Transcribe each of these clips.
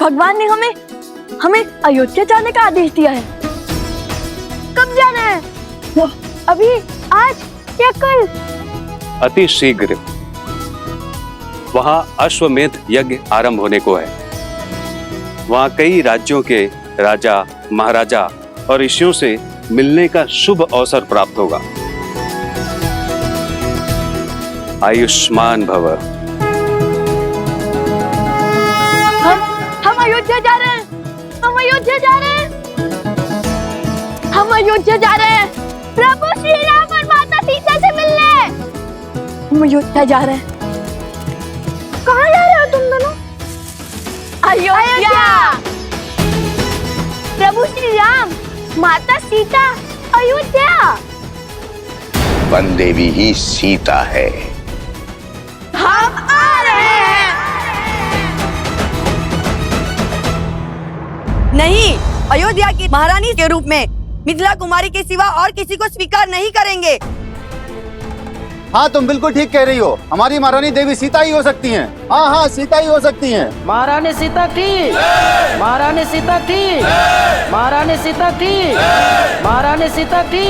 भगवान ने हमें हमें अयोध्या जाने का आदेश दिया है। कब जाना है? अभी, आज या कल? अति शीघ्र। वहां अश्वमेध यज्ञ आरंभ होने को है। वहां कई राज्यों के राजा, महाराजा और ऋषियों से मिलने का शुभ अवसर प्राप्त होगा। आयुष्मान भव। हम अयोध्या जा रहे हैं। हम अयोध्या जा रहे हैं। हम अयोध्या जा रहे हैं प्रभु श्री राम और माता सीता से मिलने। हम अयोध्या जा रहे हैं। कहाँ जा रहे हो तुम दोनों? अयोध्या। प्रभु श्री राम, माता सीता, अयोध्या। वन देवी ही सीता है। हम आ रहे हैं। नहीं, अयोध्या की महारानी के रूप में मिथिला कुमारी के सिवा और किसी को स्वीकार नहीं करेंगे। हाँ, तुम बिल्कुल ठीक कह रही हो। हमारी महारानी देवी सीता ही हो सकती हैं। हाँ हाँ, सीता ही हो सकती हैं। महारानी सीता की, महारानी सीता की, महारानी सीता की, महारानी सीता की।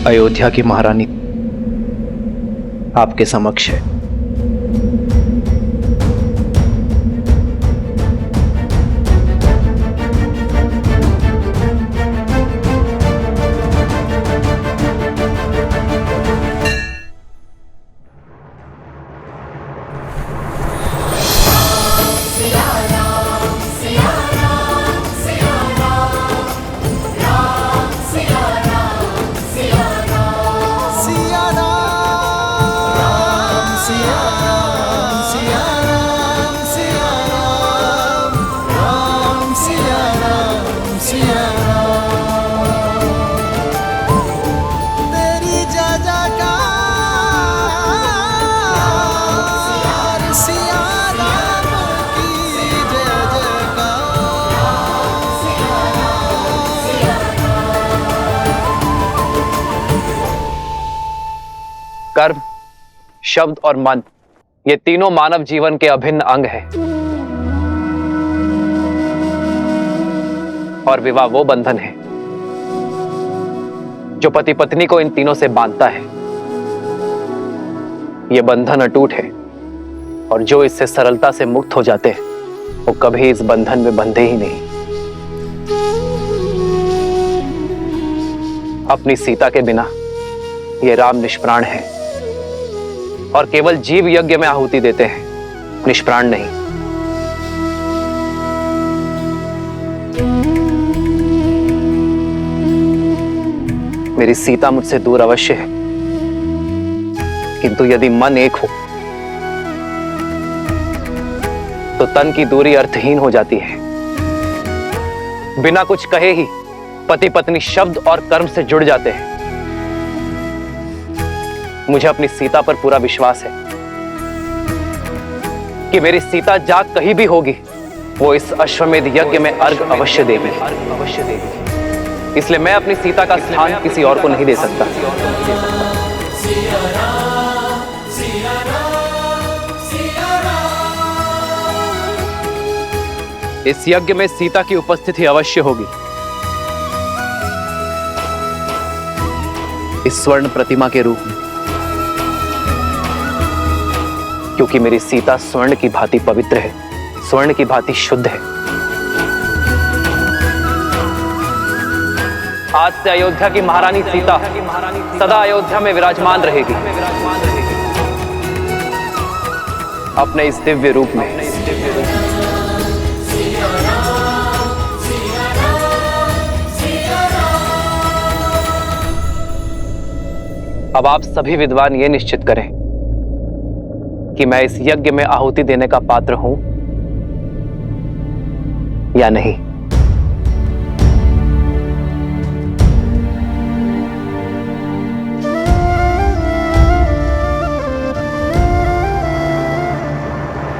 अयोध्या की महारानी आपके समक्ष है। कर्म, शब्द और मन, ये तीनों मानव जीवन के अभिन्न अंग हैं। और विवाह वो बंधन है जो पति पत्नी को इन तीनों से बांधता है। ये बंधन अटूट है और जो इससे सरलता से मुक्त हो जाते हैं वो कभी इस बंधन में बंधे ही नहीं। अपनी सीता के बिना ये राम निष्प्राण है और केवल जीव यज्ञ में आहुति देते हैं, निष्प्राण नहीं। मेरी सीता मुझसे दूर अवश्य है, किंतु यदि मन एक हो तो तन की दूरी अर्थहीन हो जाती है। बिना कुछ कहे ही पति पत्नी शब्द और कर्म से जुड़ जाते हैं। मुझे अपनी सीता पर पूरा विश्वास है कि मेरी सीता जाग कहीं भी होगी, वो इस अश्वमेध यज्ञ में अर्घ अवश्य देगी। इसलिए मैं अपनी सीता का स्थान किसी और को नहीं दे सकता। इस यज्ञ में सीता की उपस्थिति अवश्य होगी। इस स्वर्ण प्रतिमा के रूप में, क्योंकि मेरी सीता स्वर्ण की भांति पवित्र है, स्वर्ण की भांति शुद्ध है। आज से अयोध्या की महारानी सीता सदा अयोध्या में विराजमान रहेगी, अपने इस दिव्य रूप में। अब आप सभी विद्वान ये निश्चित करें कि मैं इस यज्ञ में आहुति देने का पात्र हूं या नहीं?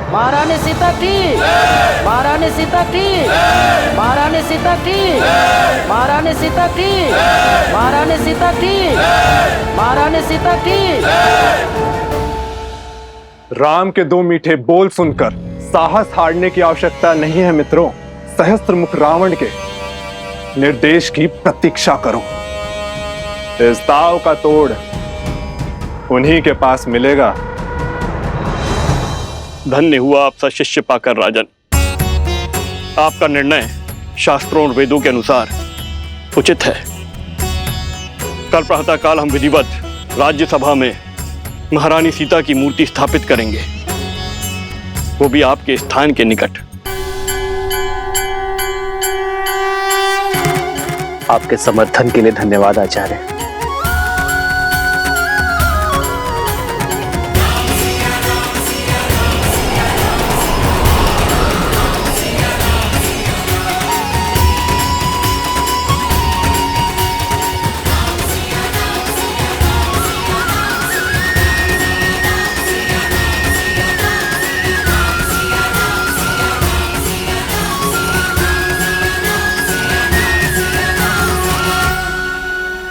महारानी सीता ठीक, महारानी सीता ठीक, महारानी सीता ठीक, महारानी सीता ठीक, महारानी सीता ठीक, महारानी सीता ठीक। राम के दो मीठे बोल सुनकर साहस हारने की आवश्यकता नहीं है मित्रों। सहस्त्रमुख रावण के निर्देश की प्रतीक्षा करो। इस दाव का तोड़ उन्हीं के पास मिलेगा। धन्य हुआ आपसा शिष्य पाकर राजन। आपका निर्णय शास्त्रों और वेदों के अनुसार उचित है। कल प्रातःकाल हम विधिवत राज्यसभा में महारानी सीता की मूर्ति स्थापित करेंगे, वो भी आपके स्थान के निकट। आपके समर्थन के लिए धन्यवाद आचार्य।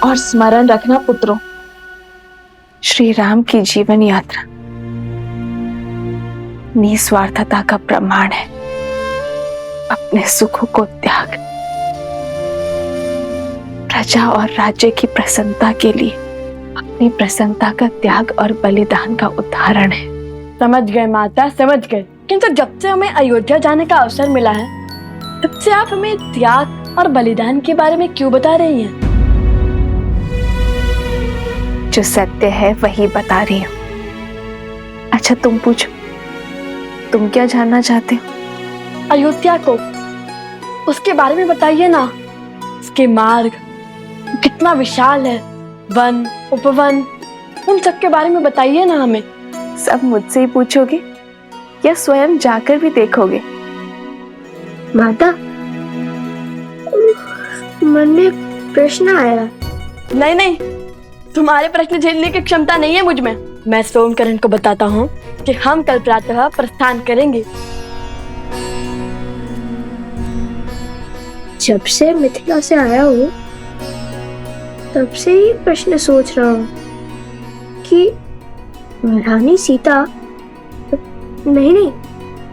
और स्मरण रखना पुत्रों, श्री राम की जीवन यात्रा निस्वार्थता का प्रमाण है। अपने सुखों को त्याग, प्रजा और राज्य की प्रसन्नता के लिए अपनी प्रसन्नता का त्याग और बलिदान का उदाहरण है। समझ गए माता, समझ गए। किंतु जब से हमें अयोध्या जाने का अवसर मिला है, तब से आप हमें त्याग और बलिदान के बारे में क्यों बता रही हैं? जो सत्य है वही बता रही हूँ। अच्छा तुम पूछो, तुम क्या जानना चाहते हो? अयोध्या को, उसके बारे में बताइए ना। उसके मार्ग कितना विशाल है, वन उपवन, उन सब के बारे में बताइए ना हमें। सब मुझसे ही पूछोगे या स्वयं जाकर भी देखोगे? माता, मन में प्रश्न आया। नहीं नहीं, तुम्हारे प्रश्न झेलने की क्षमता नहीं है मुझ में। मैं सोमकरण को बताता हूँ कि हम कल प्रातः प्रस्थान करेंगे। जब से मिथिला से आया हूँ तब से ही प्रश्न सोच रहा हूँ कि रानी सीता, नहीं,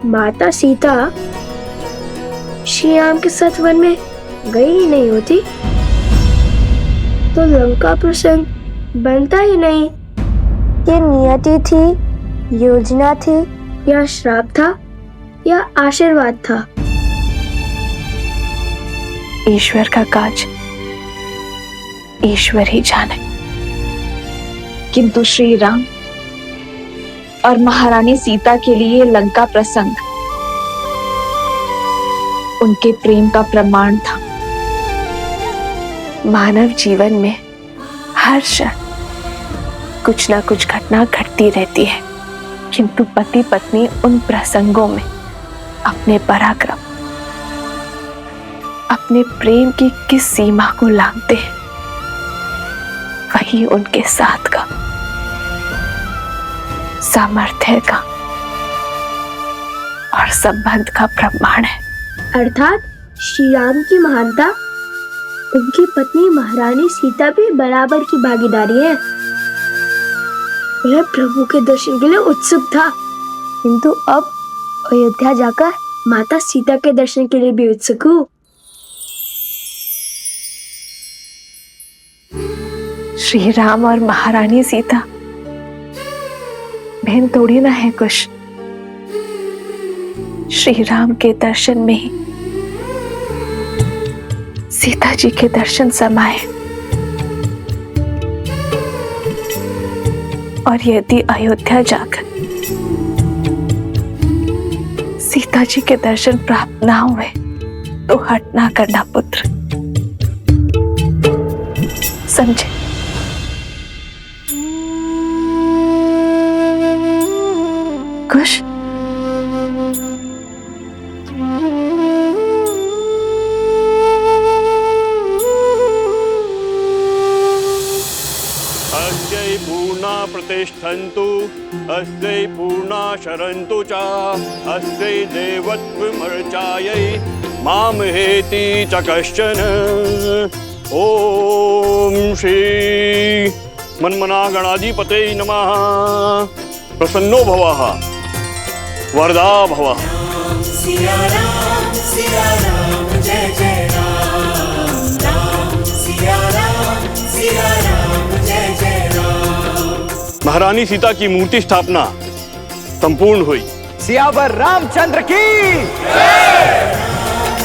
माता सीता श्री राम के साथ वन में गई ही नहीं होती तो लंका प्रसंग बनता ही नहीं। ये नियति थी, योजना थी, या श्राप था, या आशीर्वाद था? ईश्वर का काज ईश्वर ही जाने। किंतु श्री राम और महारानी सीता के लिए लंका प्रसंग उनके प्रेम का प्रमाण था। मानव जीवन में हर क्षण कुछ ना कुछ घटना घटती रहती है, किंतु पति पत्नी उन प्रसंगों में अपने पराक्रम, अपने प्रेम की किस सीमा को लांघते हैं, वही उनके साथ का, सामर्थ्य का और संबंध का प्रमाण है। अर्थात श्री राम की महानता, उनकी पत्नी महारानी सीता भी बराबर की भागीदारी है। वह प्रभु के दर्शन के लिए उत्सुक था, किंतु अब अयोध्या जाकर माता सीता के दर्शन के लिए भी उत्सुक हूँ। श्री राम और महारानी सीता बहन थोड़ी ना है कुछ। श्री राम के दर्शन में ही सीता जी के दर्शन समाये, और यदि अयोध्या जाकर सीता जी के दर्शन प्राप्त ना हुए तो हट ना करना पुत्र, समझे? खुश? तिष्ठन्तु अस्यै पूर्णा शरन्तु च अस्यै देवत्वमर्चायै मामहेति च कश्चन। ओम श्री मन्मना गणाधिपते नमः। प्रसन्नो भवः वरदा भवः। सिया राम जय जय राम, राम सिया राम जय जय राम। महारानी सीता की मूर्ति स्थापना संपूर्ण हुई। सियावर रामचंद्र की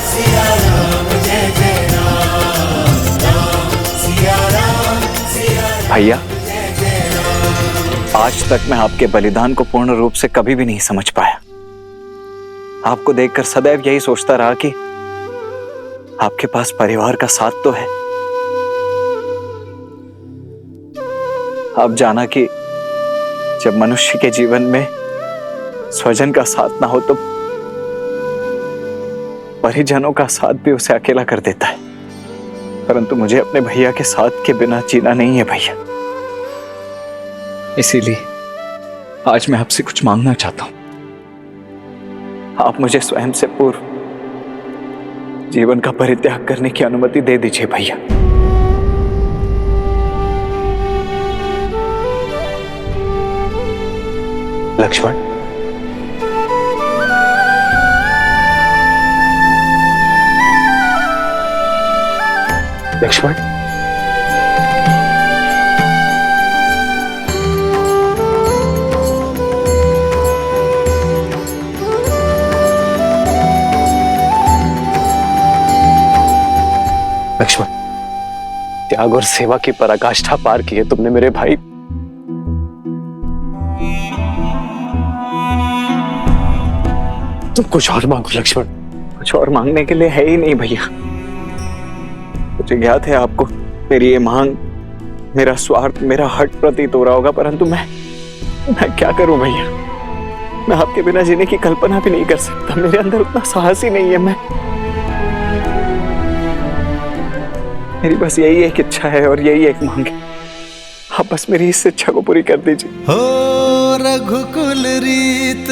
सिया राम जय जय राम, राम सिया राम भैया, जय जय राम। आज तक मैं आपके बलिदान को पूर्ण रूप से कभी भी नहीं समझ पाया। आपको देखकर सदैव यही सोचता रहा कि आपके पास परिवार का साथ तो है। आप जाना कि जब मनुष्य के जीवन में स्वजन का साथ ना हो तो परिजनों का साथ भी उसे अकेला कर देता है। परंतु मुझे अपने भैया के साथ के बिना जीना नहीं है भैया। इसीलिए आज मैं आपसे कुछ मांगना चाहता हूं। आप मुझे स्वयं से पूर्व जीवन का परित्याग करने की अनुमति दे दीजिए भैया। लक्ष्मण, लक्ष्मण, लक्ष्मण, त्याग और सेवा की पराकाष्ठा पार की है तुमने मेरे भाई। तुम कुछ और मांगो लक्ष्मण। कुछ और मांगने के लिए है ही नहीं भैया। मुझे ज्ञात है आपको मेरी ये मांग, मेरा स्वार्थ, मेरा हट प्रतीत हो रहा होगा, परंतु मैं क्या करूं भैया। मैं आपके बिना जीने की कल्पना भी नहीं कर सकता। मेरे अंदर उतना साहस ही नहीं है। मेरी बस यही एक इच्छा है और यही एक मांग है। आप बस मेरी इस इच्छा को पूरी कर दीजिए। हो रघुकुल रीत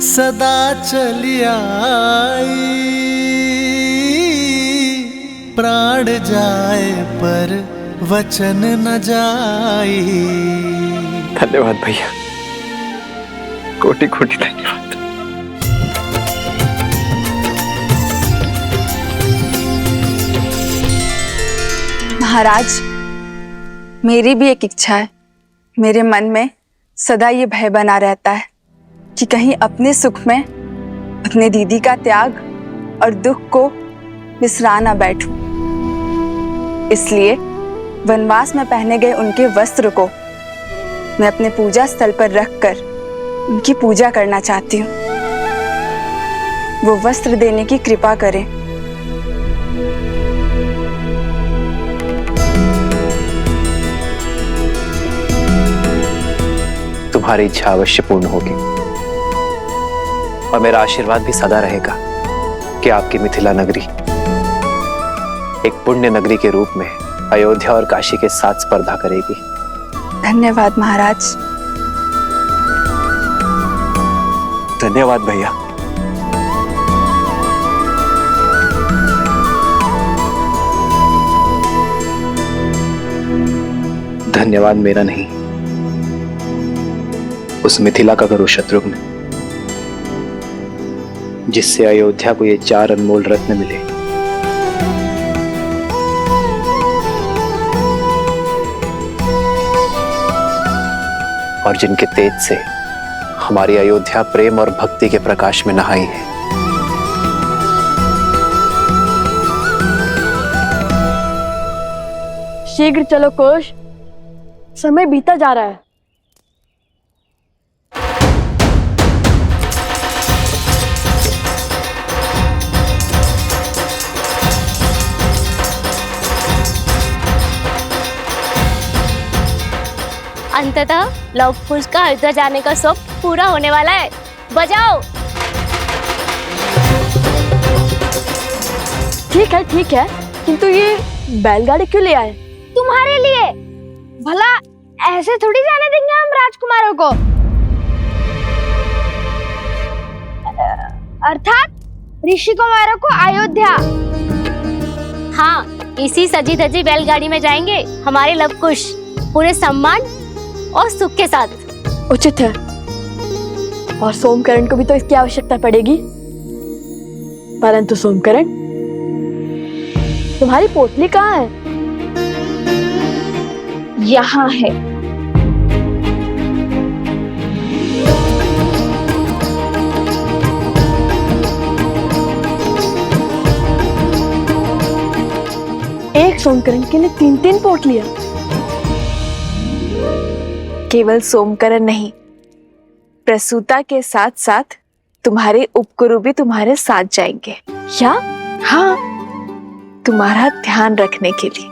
सदा चली आई, प्राण जाए पर वचन न जाई। धन्यवाद भैया, कोटि कोटि धन्यवाद। महाराज, मेरी भी एक इच्छा है। मेरे मन में सदा ये भय बना रहता है कि कहीं अपने सुख में अपने दीदी का त्याग और दुख को बिसरा ना बैठूं। इसलिए वनवास में पहने गए उनके वस्त्र को मैं अपने पूजा स्थल पर रखकर उनकी पूजा करना चाहती हूँ। वो वस्त्र देने की कृपा करें। तुम्हारी इच्छा अवश्य पूर्ण होगी और मेरा आशीर्वाद भी सदा रहेगा कि आपकी मिथिला नगरी एक पुण्य नगरी के रूप में अयोध्या और काशी के साथ स्पर्धा करेगी। धन्यवाद महाराज। धन्यवाद भैया। धन्यवाद मेरा नहीं, उस मिथिला का करो शत्रुघ्न, जिससे अयोध्या को ये 4 अनमोल रत्न मिले। और जिनके तेज से हमारी अयोध्या प्रेम और भक्ति के प्रकाश में नहाई है। शीघ्र चलो कोश, समय बीता जा रहा है। अंततः लव कुश का अयोध्या जाने का शौक पूरा होने वाला है। बजाओ। ठीक है, किंतु ये बैलगाड़ी क्यों ले आए? तुम्हारे लिए। भला ऐसे थोड़ी जाने देंगे हम राजकुमारों को। अर्थात ऋषि कुमारों को अयोध्या। हाँ, इसी सजी धजी बैलगाड़ी में जाएंगे हमारे लवकुश, पूरे सम्मान और सुख के साथ। उचित है। और सोमकरण को भी तो इसकी आवश्यकता पड़ेगी। परंतु सोमकरण, तुम्हारी पोटली कहाँ है? यहाँ है। एक सोमकरण के लिए 3-3 पोटलियां। केवल सोमकरण नहीं, प्रसूता के साथ साथ तुम्हारे उपगुरु भी तुम्हारे साथ जाएंगे। क्या? हाँ, तुम्हारा ध्यान रखने के लिए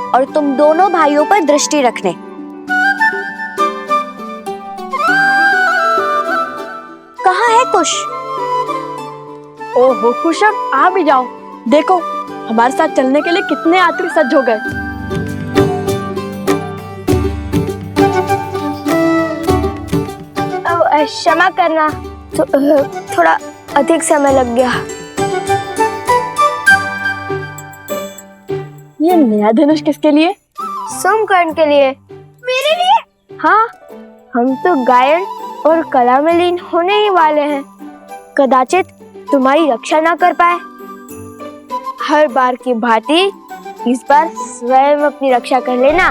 और तुम दोनों भाइयों पर दृष्टि रखने। कहाँ है कुश? ओहो कुश, अब आ भी जाओ। देखो हमारे साथ चलने के लिए कितने यात्री सज्ज हो गए। क्षमा करना, थोड़ा अधिक समय लग गया। ये नया धनुष किसके लिए? सोमकर्ण के लिए। मेरे लिए? हाँ, हम तो गायन और कला में लीन होने ही वाले हैं। कदाचित तुम्हारी रक्षा ना कर पाए। हर बार की भांति इस बार स्वयं अपनी रक्षा कर लेना।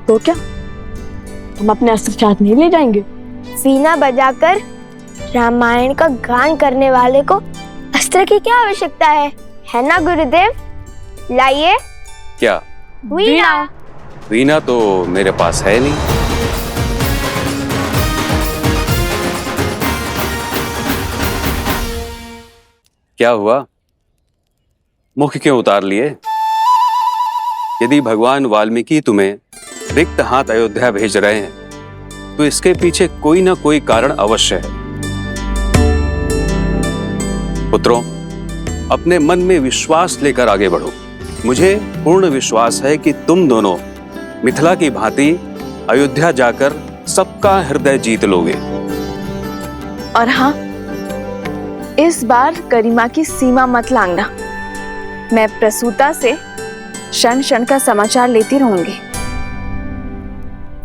तो क्या हम अपने अस्त्र साथ नहीं ले जाएंगे? वीणा बजाकर रामायण का गान करने वाले को अस्त्र की क्या आवश्यकता है ना गुरुदेव? लाइए। क्या? वीणा। वीणा तो मेरे पास है नहीं। क्या हुआ? मुख क्यों उतार लिए? यदि भगवान वाल्मीकि तुम्हें रिक्त हाथ अयोध्या भेज रहे हैं तो इसके पीछे कोई ना कोई कारण अवश्य है। पुत्रों, अपने मन में विश्वास लेकर आगे बढ़ो। मुझे पूर्ण विश्वास है कि तुम दोनों मिथिला की भांति अयोध्या जाकर सबका हृदय जीत लोगे। और हाँ, इस बार गरिमा की सीमा मत लांघना। मैं प्रसूता से क्षण क्षण का समाचार लेती रहूंगी।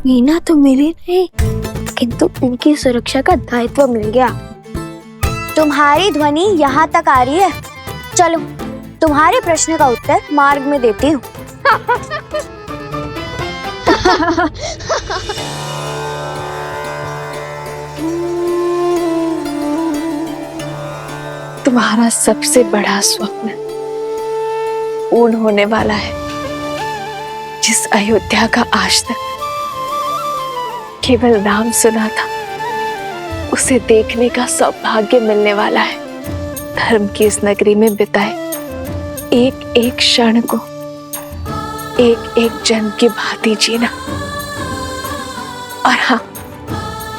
वीणा तो मिली नहीं, किंतु उनकी सुरक्षा का दायित्व मिल गया। तुम्हारी ध्वनि यहाँ तक आ रही है। चलो, तुम्हारे प्रश्न का उत्तर मार्ग में देती हूँ। तुम्हारा सबसे बड़ा स्वप्न पूर्ण होने वाला है। जिस अयोध्या का आज तक केवल नाम सुना था, उसे देखने का सौभाग्य मिलने वाला है। धर्म की इस नगरी में बिताए एक एक क्षण को एक एक जन्म की भांति जीना। और हाँ,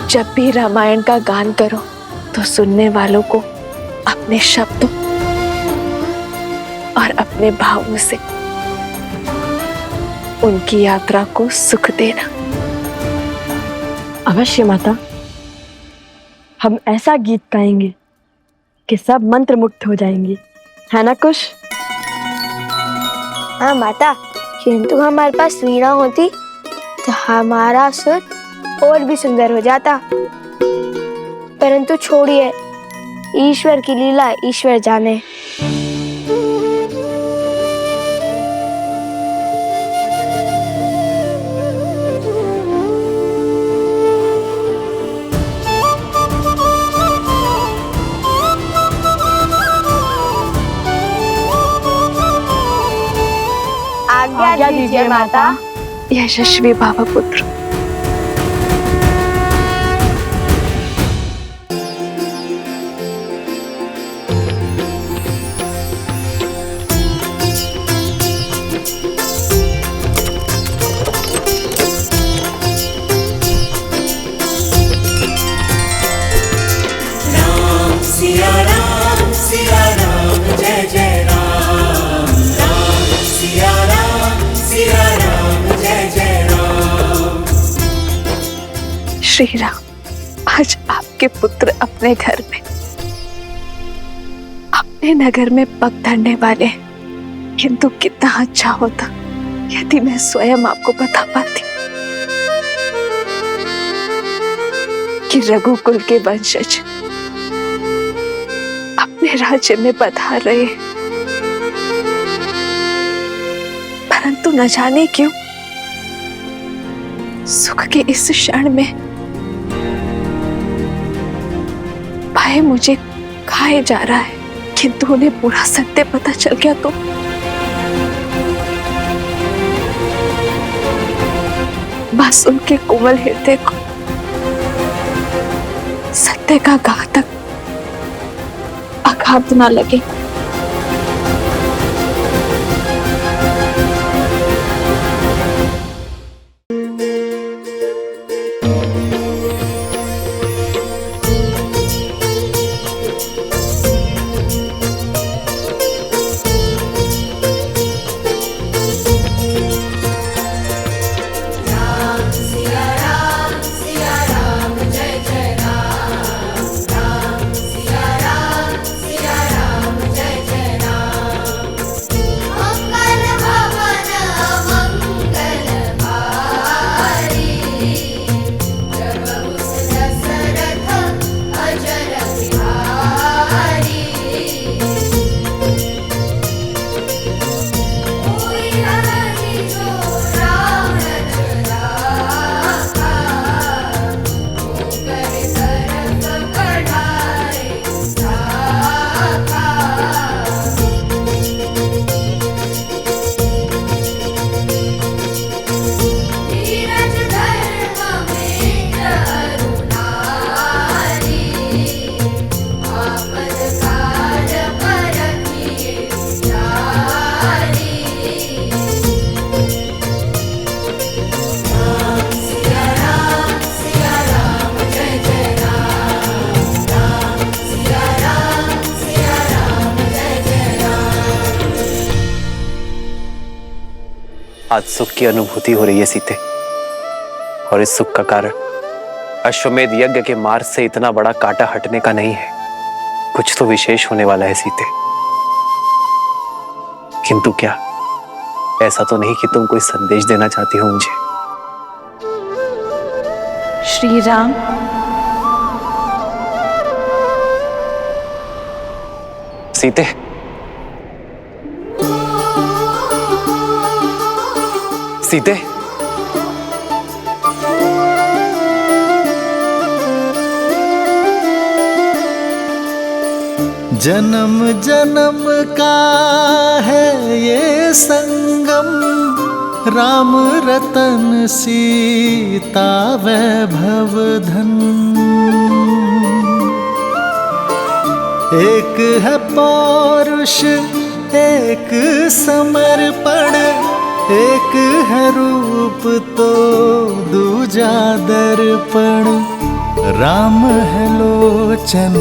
जब भी रामायण का गान करो तो सुनने वालों को अपने शब्दों और अपने भावों से उनकी यात्रा को सुख देना। अवश्य माता, हम ऐसा गीत गाएंगे कि सब मंत्र मुक्त हो जाएंगे, है ना कुश? हाँ माता, किंतु हमारे पास वीणा होती तो हमारा सुर और भी सुंदर हो जाता। परंतु छोड़िए, ईश्वर की लीला ईश्वर जाने। आज्ञा दीजिए माता। यशस्वी बाबा पुत्र। सिया राम जय जय राम, राम सिया राम श्री राम, आज आपके पुत्र अपने घर में, अपने नगर में पग धरने वाले हैं। किंतु कितना अच्छा होता यदि मैं स्वयं आपको बता पाती कि रघुकुल के वंशज अपने राज्य में पधार रहे, परंतु न जाने क्यों सुख के इस क्षण में भय मुझे खाए जा रहा है। किंतु उन्हें पूरा सत्य पता चल गया तो बस उनके कोमल हृदय को सत्य का घातक आघात न लगे। आज सुख की अनुभूति हो रही है सीते, और इस सुख का कारण अश्वमेध यज्ञ के मार्ग से इतना बड़ा कांटा हटने का नहीं है। कुछ तो विशेष होने वाला है सीते। किंतु क्या ऐसा तो नहीं कि तुम कोई संदेश देना चाहती हो मुझे? श्री राम, सीते, सीते, जन्म जन्म का है ये संगम, राम रतन सीता वैभव धन। एक है पौरुष एक समर्पण, एक है रूप तो दूजा दर्पण। राम है लोचन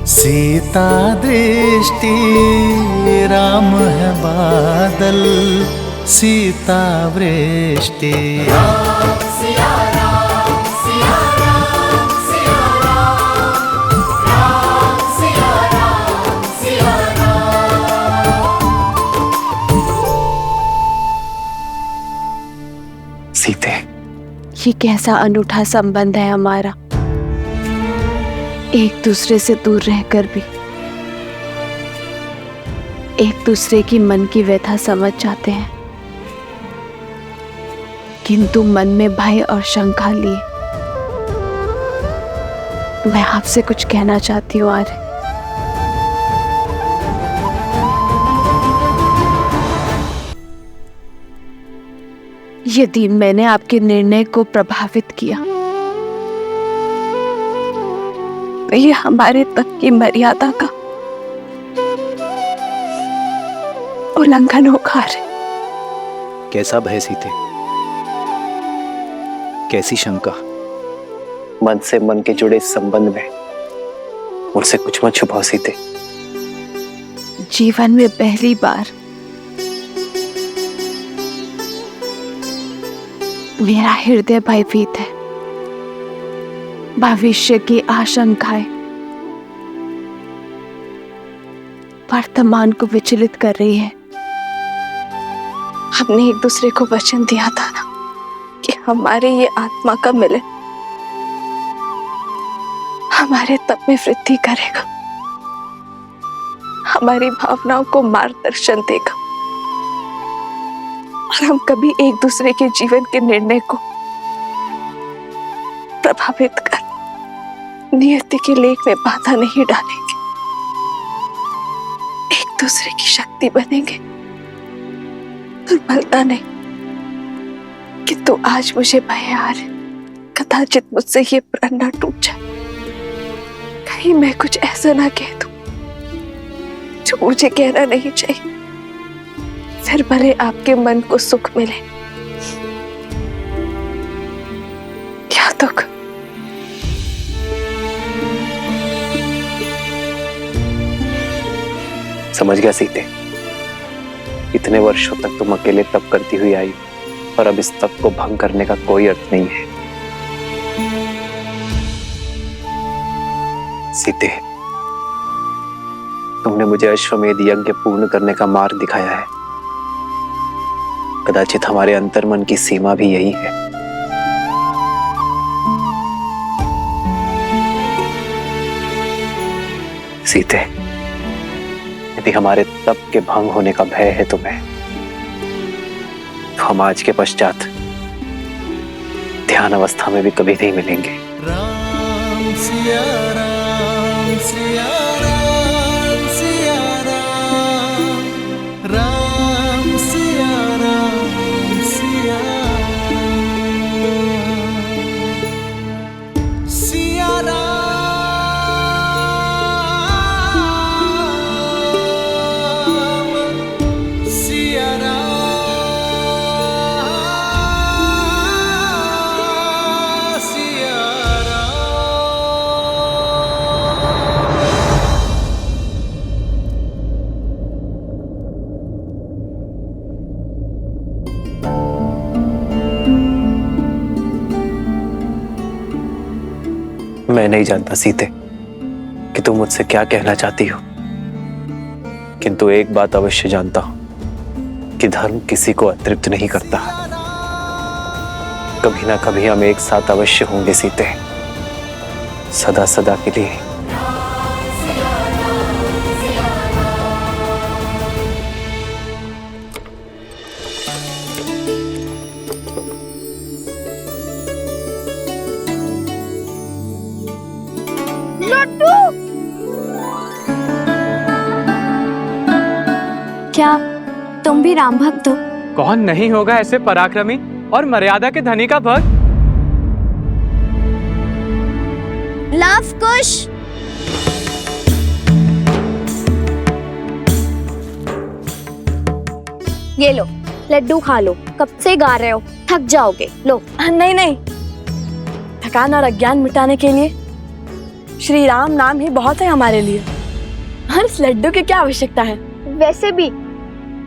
सीता दृष्टि, राम है बादल सीता वृष्टि। सीते, ये कैसा अनूठा संबंध है हमारा, एक दूसरे से दूर रहकर भी एक दूसरे की मन की व्यथा समझ जाते हैं, किंतु मन में भय और शंका लिए मैं आपसे कुछ कहना चाहती हूँ आर्य। यदि मैंने आपके निर्णय को प्रभावित किया तो ये हमारे तक की मर्यादा का उल्लंघन होगा। कैसा भय सीते, कैसी शंका? मन से मन के जुड़े इस संबंध में मुझसे कुछ मत छुपाओ सीते। जीवन में पहली बार मेरा हृदय भयभीत है। भविष्य की आशंकाएं वर्तमान को विचलित कर रही है। हमने एक दूसरे को वचन दिया था ना कि हमारे ये आत्मा का मिलन हमारे तप में वृद्धि करेगा, हमारी भावनाओं को मार्गदर्शन देगा और हम कभी एक दूसरे के जीवन के निर्णय को प्रभावित कर नियति के लेख में बाधा नहीं डालेंगे, एक दूसरे की शक्ति बनेंगे, दुर्बलता नहीं। किंतु आज मुझे भय आ रहा, कदाचित मुझसे ये प्रण न टूट जाए, कहीं मैं कुछ ऐसा ना कह दूं जो मुझे कहना नहीं चाहिए, फिर भले आपके मन को सुख मिले या दुख। समझ गया सीते, इतने वर्षों तक तुम अकेले तप करती हुई आई और अब इस तप को भंग करने का कोई अर्थ नहीं है। सीते, तुमने मुझे अश्वमेध यज्ञ पूर्ण करने का मार्ग दिखाया है। कदाचित हमारे अंतर्मन की सीमा भी यही है। सीते, यदि हमारे तप के भंग होने का भय है तुम्हें, तो हम आज के पश्चात ध्यान अवस्था में भी कभी नहीं मिलेंगे। राम सिया राम सिया राम सिया राम, राम सिया राम सिया सिया राम सिया राम सिया मैं नहीं जानता सीते कि तुम मुझसे क्या कहना चाहती हो, किंतु एक बात अवश्य जानता हूं कि धर्म किसी को अतृप्त नहीं करता। कभी ना कभी हम एक साथ अवश्य होंगे सीते, सदा सदा के लिए। लड्डू, क्या तुम भी राम भक्त हो? कौन नहीं होगा ऐसे पराक्रमी और मर्यादा के धनी का भक्त। लव कुश, ये लो लड्डू खा लो, कब से गा रहे हो, थक जाओगे। लो। नहीं नहीं, थकान और अज्ञान मिटाने के लिए श्री राम नाम ही बहुत है हमारे लिए, और इस लड्डू की क्या आवश्यकता है? वैसे भी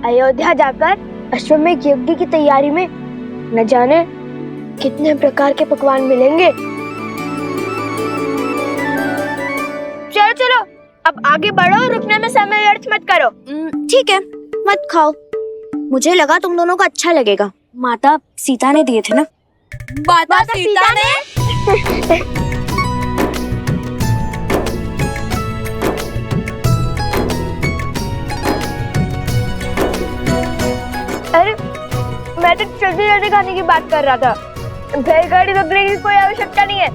अयोध्या जाकर अश्वमेध यज्ञ की तैयारी में न जाने कितने प्रकार के पकवान मिलेंगे। चलो चलो, अब आगे बढ़ो, रुकने में समय व्यर्थ मत करो। ठीक है, मत खाओ, मुझे लगा तुम दोनों को अच्छा लगेगा। माता सीता ने दिए थे ना। माता सीता ने अरे मैं तो जल्दी जल्दी खाने की बात कर रहा था, बैलगाड़ी रोकने की कोई आवश्यकता नहीं है।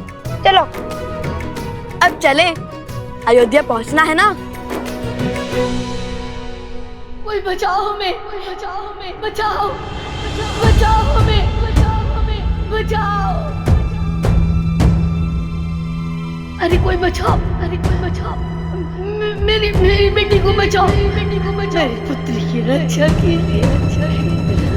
चलो अब चले, अयोध्या पहुंचना है ना। कोई बचाओ हमें, बचाओ हमें, बचाओ, बचाओ हमें, बचाओ हमें, बचाओ। अरे कोई बचाओ, अरे कोई बचाओ, मेरी मेरी बेटी को बचाओ, मेरी बेटी को बचाओ, मेरी पुत्री की रक्षा कीजिए, रक्षा कीजिए।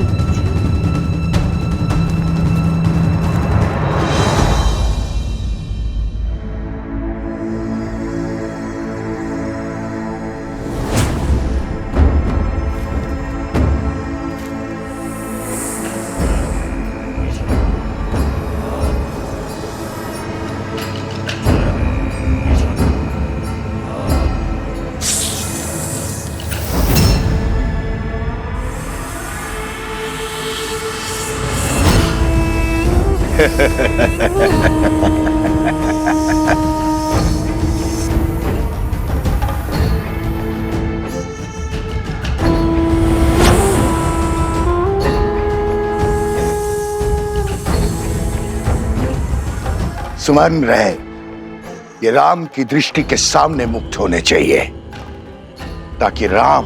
स्मरण रहे, ये राम की दृष्टि के सामने मुक्त होने चाहिए, ताकि राम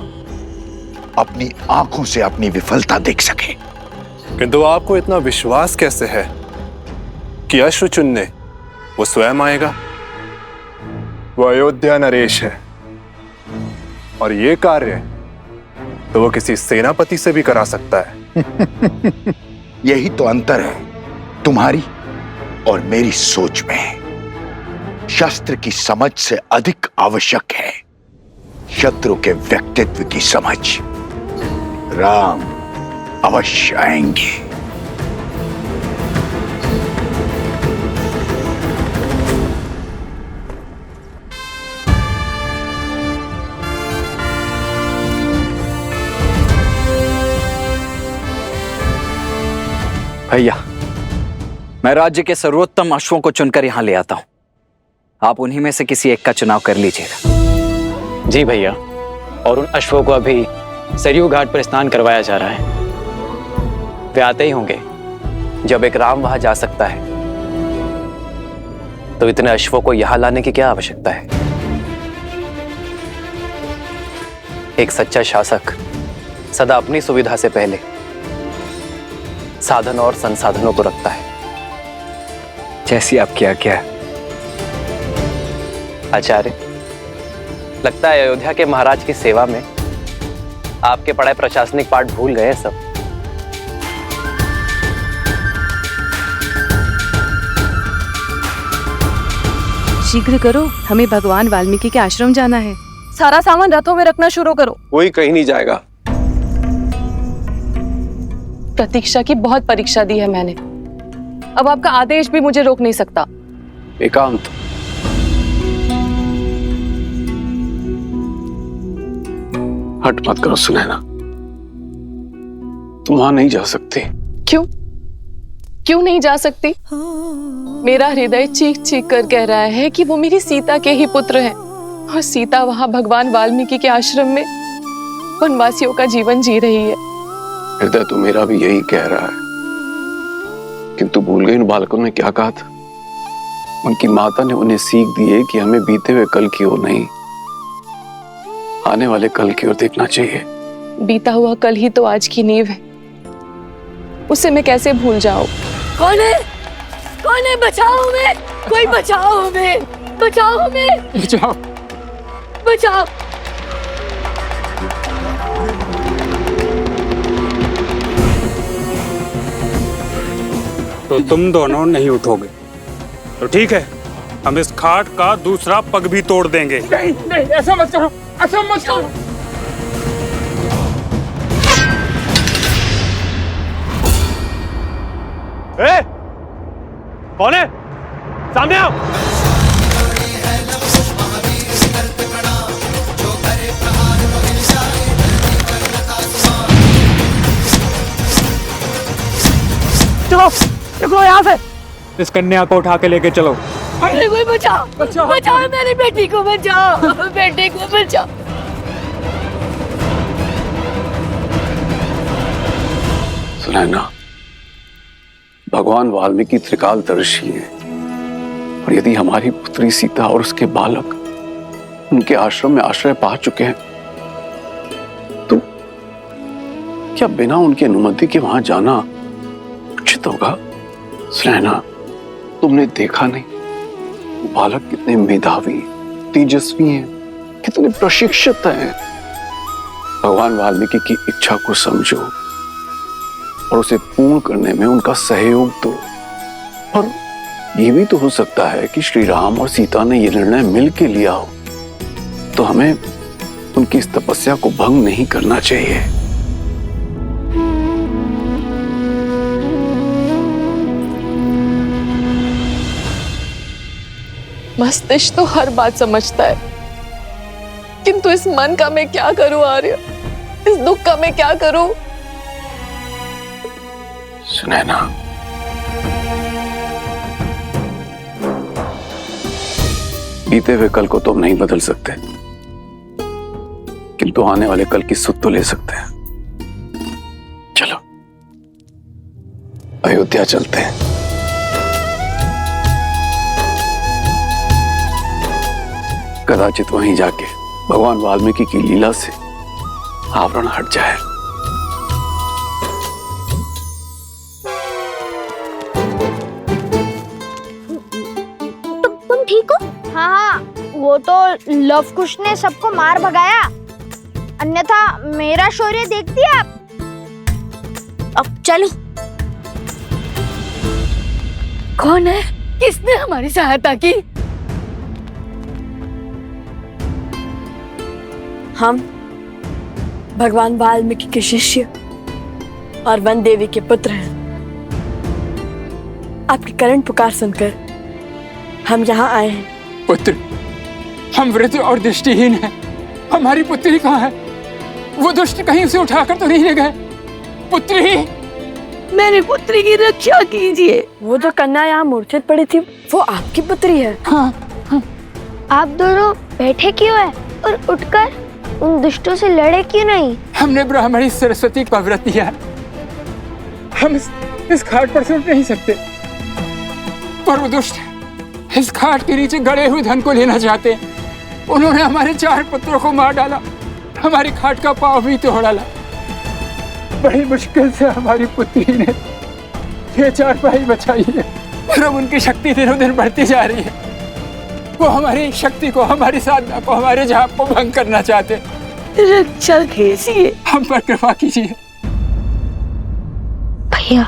अपनी आंखों से अपनी विफलता देख सके। किंतु आपको इतना विश्वास कैसे है कि अश्रु चुनने वो स्वयं आएगा? वो अयोध्या नरेश है, और ये कार्य तो वो किसी सेनापति से भी करा सकता है। यही तो अंतर है तुम्हारी और मेरी सोच में। शस्त्र की समझ से अधिक आवश्यक है शत्रु के व्यक्तित्व की समझ। राम अवश्य आएंगे। भैया, मैं राज्य के सर्वोत्तम अश्वों को चुनकर यहां ले आता हूं। आप उन्हीं में से किसी एक का चुनाव कर लीजिएगा। जी भैया, और उन अश्वों को अभी सरयू घाट पर स्नान करवाया जा रहा है। वे आते ही होंगे। जब एक राम वहां जा सकता है तो इतने अश्वों को यहां लाने की क्या आवश्यकता है? एक सच्चा शासक सदा अपनी सुविधा से पहले साधन और संसाधनों को रखता है। जैसी आपकी आज्ञा है। आचार्य, लगता है अयोध्या के महाराज की सेवा में आपके पढ़ाए प्रशासनिक पाठ भूल गए सब। शीघ्र करो, हमें भगवान वाल्मीकि के आश्रम जाना है। सारा सामान रथों में रखना शुरू करो। कोई कहीं नहीं जाएगा। प्रतीक्षा की बहुत परीक्षा दी है मैंने, अब आपका आदेश भी मुझे रोक नहीं सकता। एकांत, हट मत करो सुनैना, तुम वहां नहीं जा सकती। क्यों नहीं जा सकती? मेरा हृदय चीख चीख कर कह रहा है कि वो मेरी सीता के ही पुत्र हैं, और सीता वहां भगवान वाल्मीकि के आश्रम में वनवासियों का जीवन जी रही है। हृदय तो मेरा भी यही कह रहा है, किंतु भूल गए इन बालकों ने क्या कहा था। उनकी माता ने उन्हें सीख दी है कि हमें बीते हुए कल की ओर नहीं, आने वाले कल की ओर देखना चाहिए। बीता हुआ कल ही तो आज की नींव है, उसे मैं कैसे भूल जाऊं? कौन है? कौन है? बचाओ हमें! कोई बचाओ हमें! बचाओ हमें! बचाओ! बचाओ! तो तुम दोनों नहीं उठोगे तो ठीक है, हम इस खाट का दूसरा पग भी तोड़ देंगे। नहीं नहीं, ऐसा मत करो, ऐसा मत करो। ए, कौन है? सामने आओ। चलो निकलो यहाँ से। इस कन्या को उठा के लेके चलो। अरे कोई बचाओ! बचाओ मेरी बेटी को, बचाओ बेटी को, बचाओ। सुनैना, भगवान वाल्मीकि त्रिकालदर्शी हैं, और यदि हमारी पुत्री सीता और उसके बालक उनके आश्रम में आश्रय पा चुके हैं तो क्या बिना उनकी अनुमति के वहां जाना उचित होगा? सुनैना, तुमने देखा नहीं वो बालक कितने मेधावी, तेजस्वी हैं, कितने प्रशिक्षित हैं। भगवान वाल्मीकि की इच्छा को समझो और उसे पूर्ण करने में उनका सहयोग दो। और ये भी तो हो सकता है कि श्री राम और सीता ने ये निर्णय मिल के लिया हो, तो हमें उनकी इस तपस्या को भंग नहीं करना चाहिए। मस्तिष्क तो हर बात समझता है, किंतु इस मन का मैं क्या करूं आर्य? इस दुख का मैं क्या करूं? सुनैना, बीते हुए कल को तो हम नहीं बदल सकते, किंतु आने वाले कल की सुध तो ले सकते हैं। चलो अयोध्या चलते हैं। कदाचित वहीं जाके भगवान वाल्मीकि की लीला से आवरण हट जाए। तुम ठीक हो? हाँ, वो तो लव कुश ने सबको मार भगाया, अन्यथा मेरा शौर्य देख दिया आप। अब चलो। कौन है? किसने हमारी सहायता की? हम भगवान वाल्मीकि के शिष्य और वन देवी के पुत्र हैं। आपकी करण पुकार सुनकर हम यहाँ आए हैं। पुत्र, हम वृद्ध और दृष्टिहीन हैं। हमारी पुत्री कहाँ है? वो दुष्ट कहीं उसे उठाकर तो नहीं ले गए? पुत्री, मेरी पुत्री की रक्षा कीजिए। वो जो कन्या यहाँ मूर्छित पड़ी थी, वो आपकी पुत्री है। हाँ, हाँ। आप दोनों बैठे क्यों हैं और उठकर उन दुष्टों से लड़े क्यों नहीं? हमने ब्राह्मणी सरस्वती का व्रत किया। हम इस घाट पर से उठ नहीं सकते, पर वो दुष्ट इस घाट के नीचे गड़े हुए धन को लेना चाहते हैं। उन्होंने हमारे 4 पुत्रों को मार डाला, हमारी घाट का पांव भी तोड़ डाला। बड़ी मुश्किल से हमारी पुत्री ने ये 4 भाई बचाई है, और अब उनकी शक्ति दिनों दिन बढ़ती जा रही है। वो हमारी शक्ति को, हमारी साधना को, हमारे जाप को भंग करना चाहते। रक्षा कीजिए, हम पर कृपा कीजिए। भैया,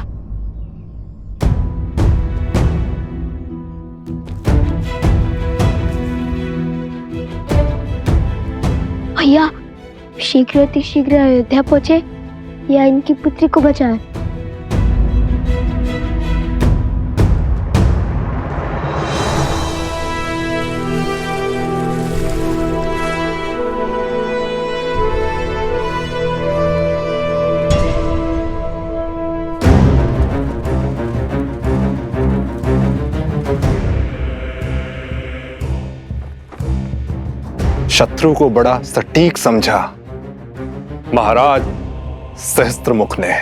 भैया शीघ्र अतिशीघ्र अयोध्या पहुंचे या इनकी पुत्री को बचाएं। शत्रु को बड़ा सटीक समझा महाराज सहस्त्रमुख ने।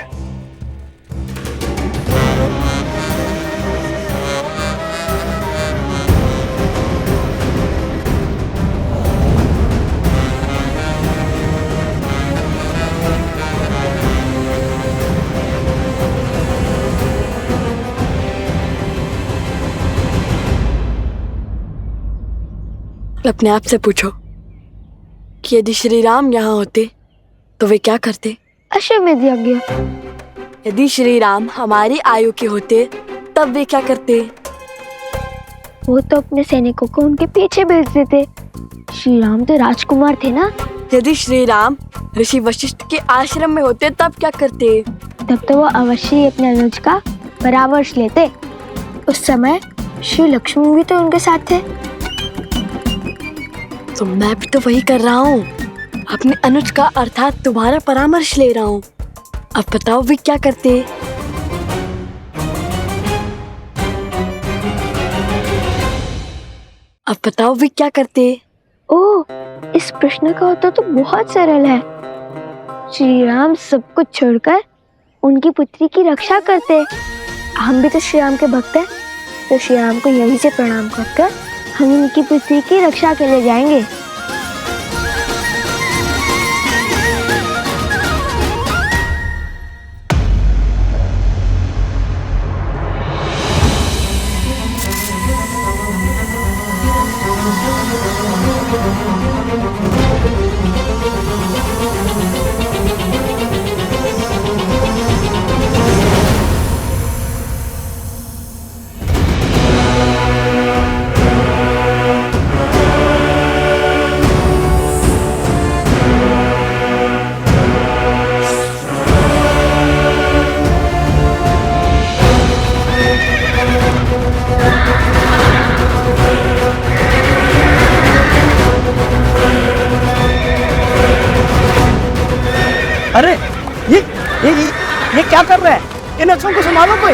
अपने आप से पूछो कि यदि श्री राम यहाँ होते तो वे क्या करते? अश्वमेध यज्ञ। यदि श्री राम हमारी आयु के होते तब वे क्या करते? वो तो अपने सैनिकों को उनके पीछे भेज देते। श्री राम तो राजकुमार थे ना। यदि श्री राम ऋषि वशिष्ठ के आश्रम में होते तब क्या करते? तब तो वो अवश्य ही अपने अनुज का परामर्श लेते। उस समय श्री लक्ष्मण भी तो उनके साथ थे। तो मैं भी तो वही कर रहा हूँ, अपने अनुज का अर्थात तुम्हारा परामर्श ले रहा हूँ। अब बताओ वे क्या करते? अब बताओ वे क्या करते? ओह, इस प्रश्न का उत्तर तो बहुत सरल है। श्री राम सब कुछ छोड़कर उनकी पुत्री की रक्षा करते। हम भी तो श्री राम के भक्त हैं, तो श्री राम को यहीं से प्रणाम कर हम उनकी पुत्री की रक्षा के लिए जाएंगे। अरे ये क्या कर रहे हैं? इन अक्षरों को संभालो कोई।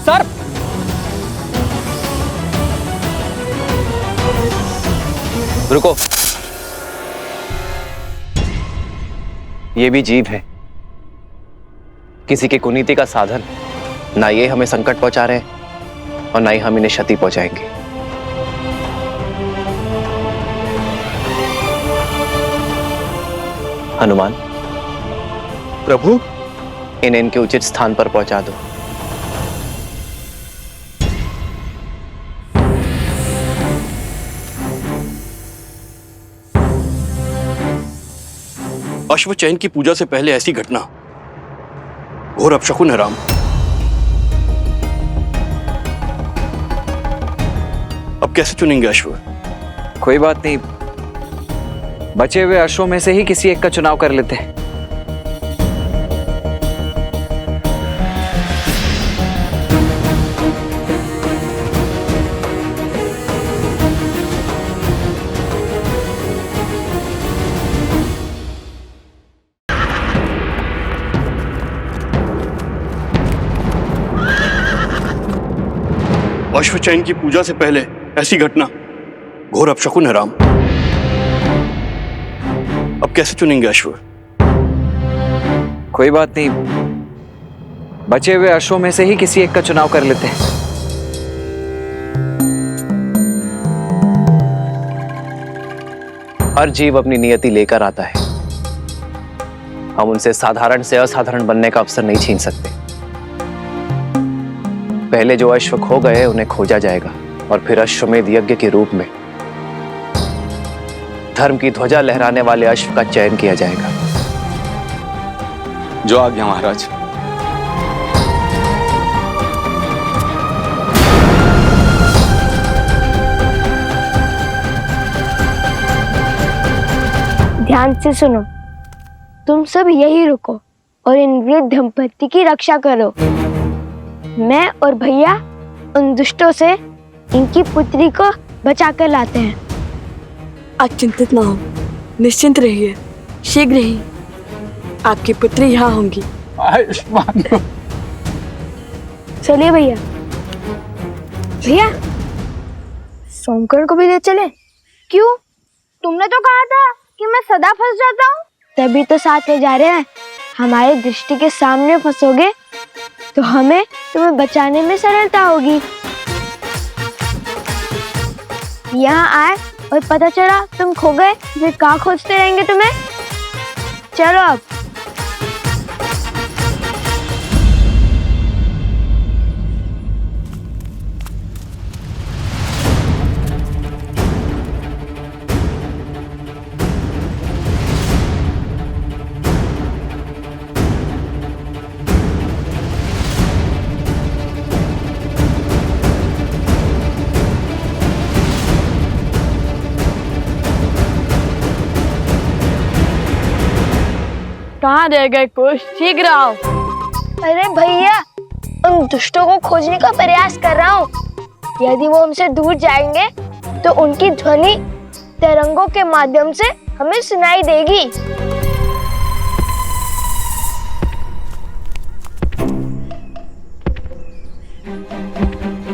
सर रुको, ये भी जीव है, किसी की कुनीति का साधन। ना ये हमें संकट पहुंचा रहे हैं और ना ही हम इन्हें क्षति पहुंचाएंगे। हनुमान, प्रभु, इन्हें इनके उचित स्थान पर पहुंचा दो। अश्वचैन की पूजा से पहले ऐसी घटना घोर अपशकुन है राम। अब कैसे चुनेंगे अश्व? कोई बात नहीं, बचे हुए अश्वों में से ही किसी एक का चुनाव कर लेते हैं। अश्वचैन की पूजा से पहले ऐसी घटना घोर अपशकुन है राम। अब कैसे चुनेंगे अश्व? कोई बात नहीं, बचे हुए अश्वों में से ही किसी एक का चुनाव कर लेते हैं। हर जीव अपनी नियति लेकर आता है, हम उनसे साधारण से असाधारण बनने का अवसर नहीं छीन सकते। पहले जो अश्व खो गए उन्हें खोजा जाएगा और फिर अश्वमेध यज्ञ के रूप में धर्म की ध्वजा लहराने वाले अश्व का चयन किया जाएगा। जो आज्ञा महाराज। ध्यान से सुनो, तुम सब यही रुको और इन वृद्ध दंपत्ति की रक्षा करो। मैं और भैया उन दुष्टों से इनकी पुत्री को बचा कर लाते हैं। आप चिंतित ना हो, निश्चिंत रहिए, शीघ्र ही आपकी पुत्री यहाँ होंगी। आयुष्मान हो। चलिए भैया। भैया, सोमकर्ण को भी ले चले। क्यों? तुमने तो कहा था कि मैं सदा फंस जाता हूँ। तभी तो साथ ले जा रहे हैं। हमारी दृष्टि के सामने फंसोगे तो हमें तुम्हें बचाने में सरलता होगी। यहाँ आए और पता चला तुम खो गए, फिर कहाँ खोजते रहेंगे तुम्हें। चलो अब। कहाँ रह गए कुछ? शीघ्र आओ। अरे भैया, उन दुष्टों को खोजने का प्रयास कर रहा हूँ। यदि वो हमसे दूर जाएंगे तो उनकी ध्वनि तरंगों के माध्यम से हमें सुनाई देगी।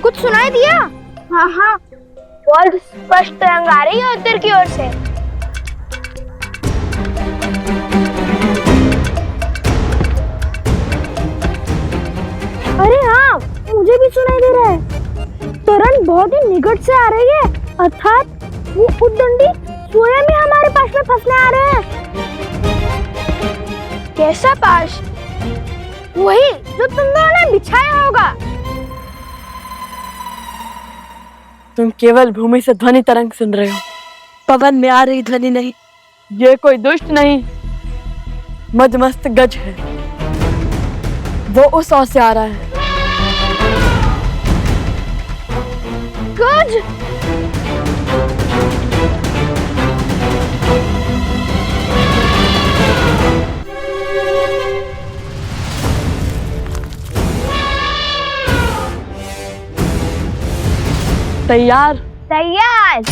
कुछ सुनाई दिया? हाँ, बहुत स्पष्ट तरंग आ रही है उत्तर की ओर से। अरे हाँ, मुझे भी सुनाई दे रहा है। तरंग बहुत ही निकट से आ रही है, अर्थात वो उद्दंडी स्वयं ही हमारे पास में फंसने आ रहे हैं। कैसा पाश? वही जो तुम दोनों ने बिछाया होगा। तुम केवल भूमि से ध्वनि तरंग सुन रहे हो, पवन में आ रही ध्वनि नहीं। ये कोई दुष्ट नहीं, मदमस्त गज है। वो उस ओर से आ रहा है। गज? तैयार? तैयार।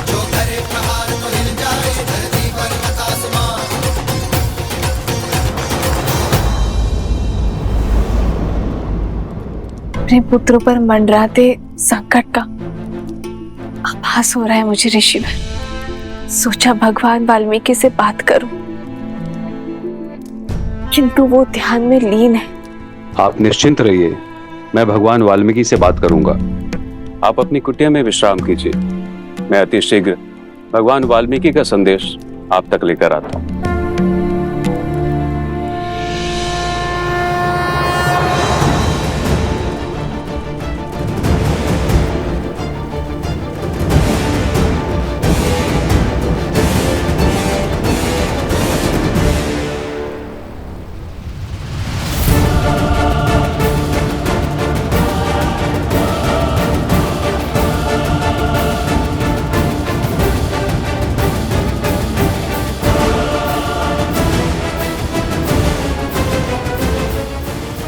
जो करे प्रहार तो हिल जाए धरती पर आकाश अपने पुत्रों पर मंडराते संकट का आभास हो रहा है मुझे ऋषिवर। सोचा भगवान वाल्मीकि से बात करूं, किंतु वो ध्यान में लीन है। आप निश्चिंत रहिए, मैं भगवान वाल्मीकि से बात करूंगा। आप अपनी कुटिया में विश्राम कीजिए, मैं अति शीघ्र भगवान वाल्मीकि का संदेश आप तक लेकर आता हूं।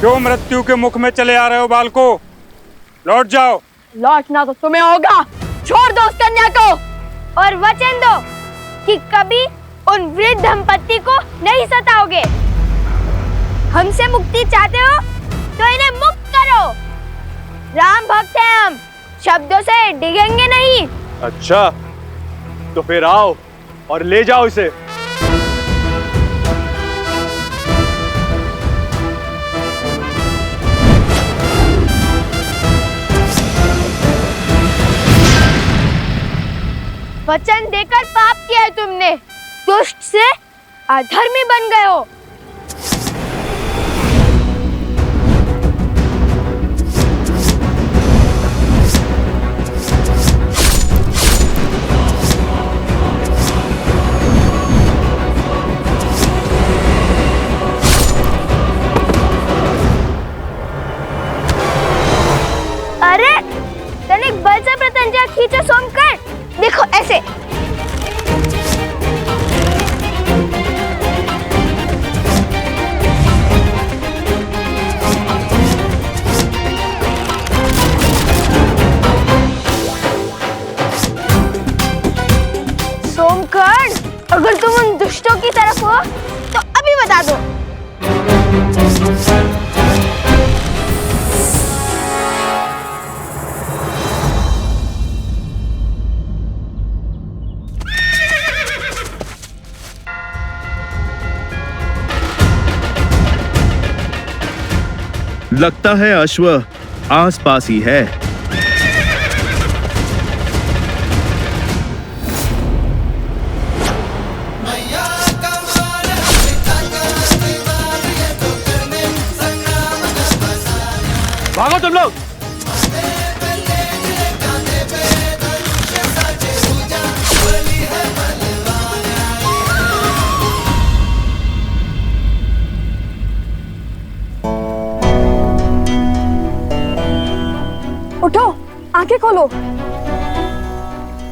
क्यों मृत्यु के मुख में चले आ रहे हो बालको? लौट जाओ। लौटना तो तुम्हें होगा। छोड़ दो उस कन्या को और वचन दो कि कभी उन वृद्ध दंपत्ति को नहीं सताओगे। हमसे मुक्ति चाहते हो तो इन्हें मुक्त करो। राम भक्त हैं हम, शब्दों से डिगेंगे नहीं। अच्छा, तो फिर आओ और ले जाओ इसे। वचन देकर पाप किया है तुमने, दुष्ट से अधर्मी बन गए हो। अरे तनिक बल से प्रत्यंचा खींचो सोमकर। देखो ऐसे। सोमकर्ण, अगर तुम उन दुष्टों की तरफ हो तो अभी बता दो। लगता है अश्व आस पास ही है। भागो तुम लोग। उठो, आंखें खोलो।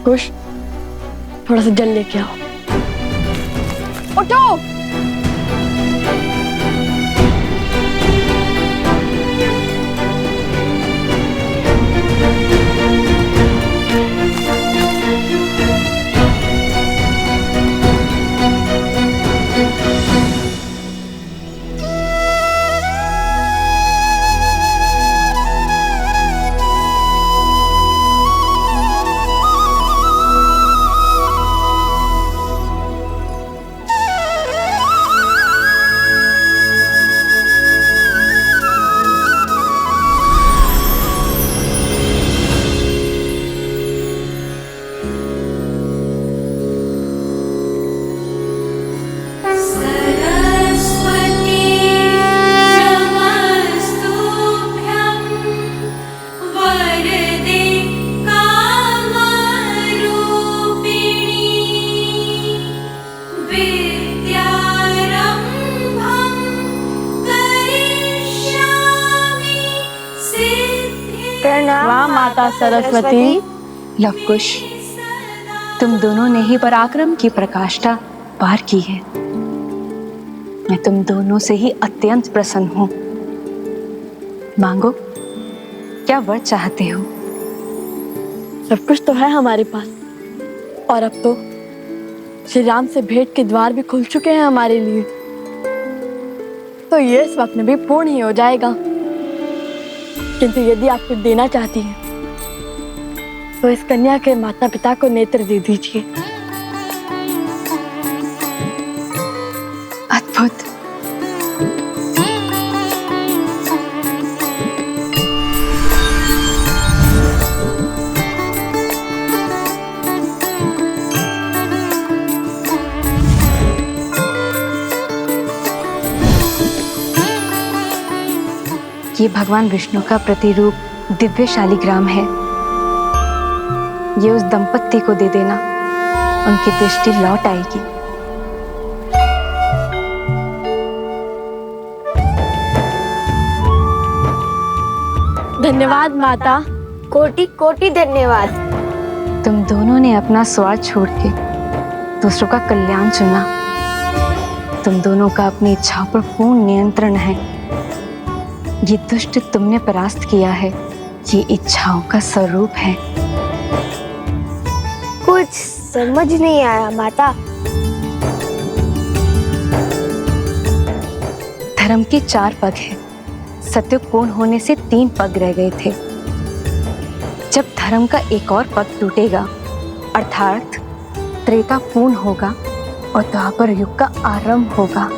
कुश, थोड़ा सा जल लेके आओ। उठो। प्रणाम माता सरस्वती। लवकुश, तुम दोनों ने ही पराक्रम की प्रकाष्ठा पार की है। मैं तुम दोनों से ही अत्यंत प्रसन्न हूं। मांगो, क्या वर चाहते हो? सब कुछ तो है हमारे पास, और अब तो श्री राम से भेंट के द्वार भी खुल चुके हैं हमारे लिए, तो ये स्वप्न भी पूर्ण ही हो जाएगा। किंतु यदि आप कुछ देना चाहती हैं तो इस कन्या के माता पिता को नेत्र दे दीजिए। अद्भुत। ये भगवान विष्णु का प्रतिरूप दिव्य शालिग्राम है। ये उस दंपत्ति को दे देना, उनकी दृष्टि लौट आएगी। धन्यवाद माता, कोटि कोटि धन्यवाद। तुम दोनों ने अपना स्वार्थ छोड़ के दूसरों का कल्याण चुना। तुम दोनों का अपनी इच्छाओं पर पूर्ण नियंत्रण है। ये दुष्ट तुमने परास्त किया है, ये इच्छाओं का स्वरूप है। कुछ समझ नहीं आया माता। धर्म के 4 पग हैं। सत्य पूर्ण होने से 3 पग रह गए थे। जब धर्म का एक और पग टूटेगा, अर्थात त्रेता पूर्ण होगा और द्वापर युग का आरंभ होगा,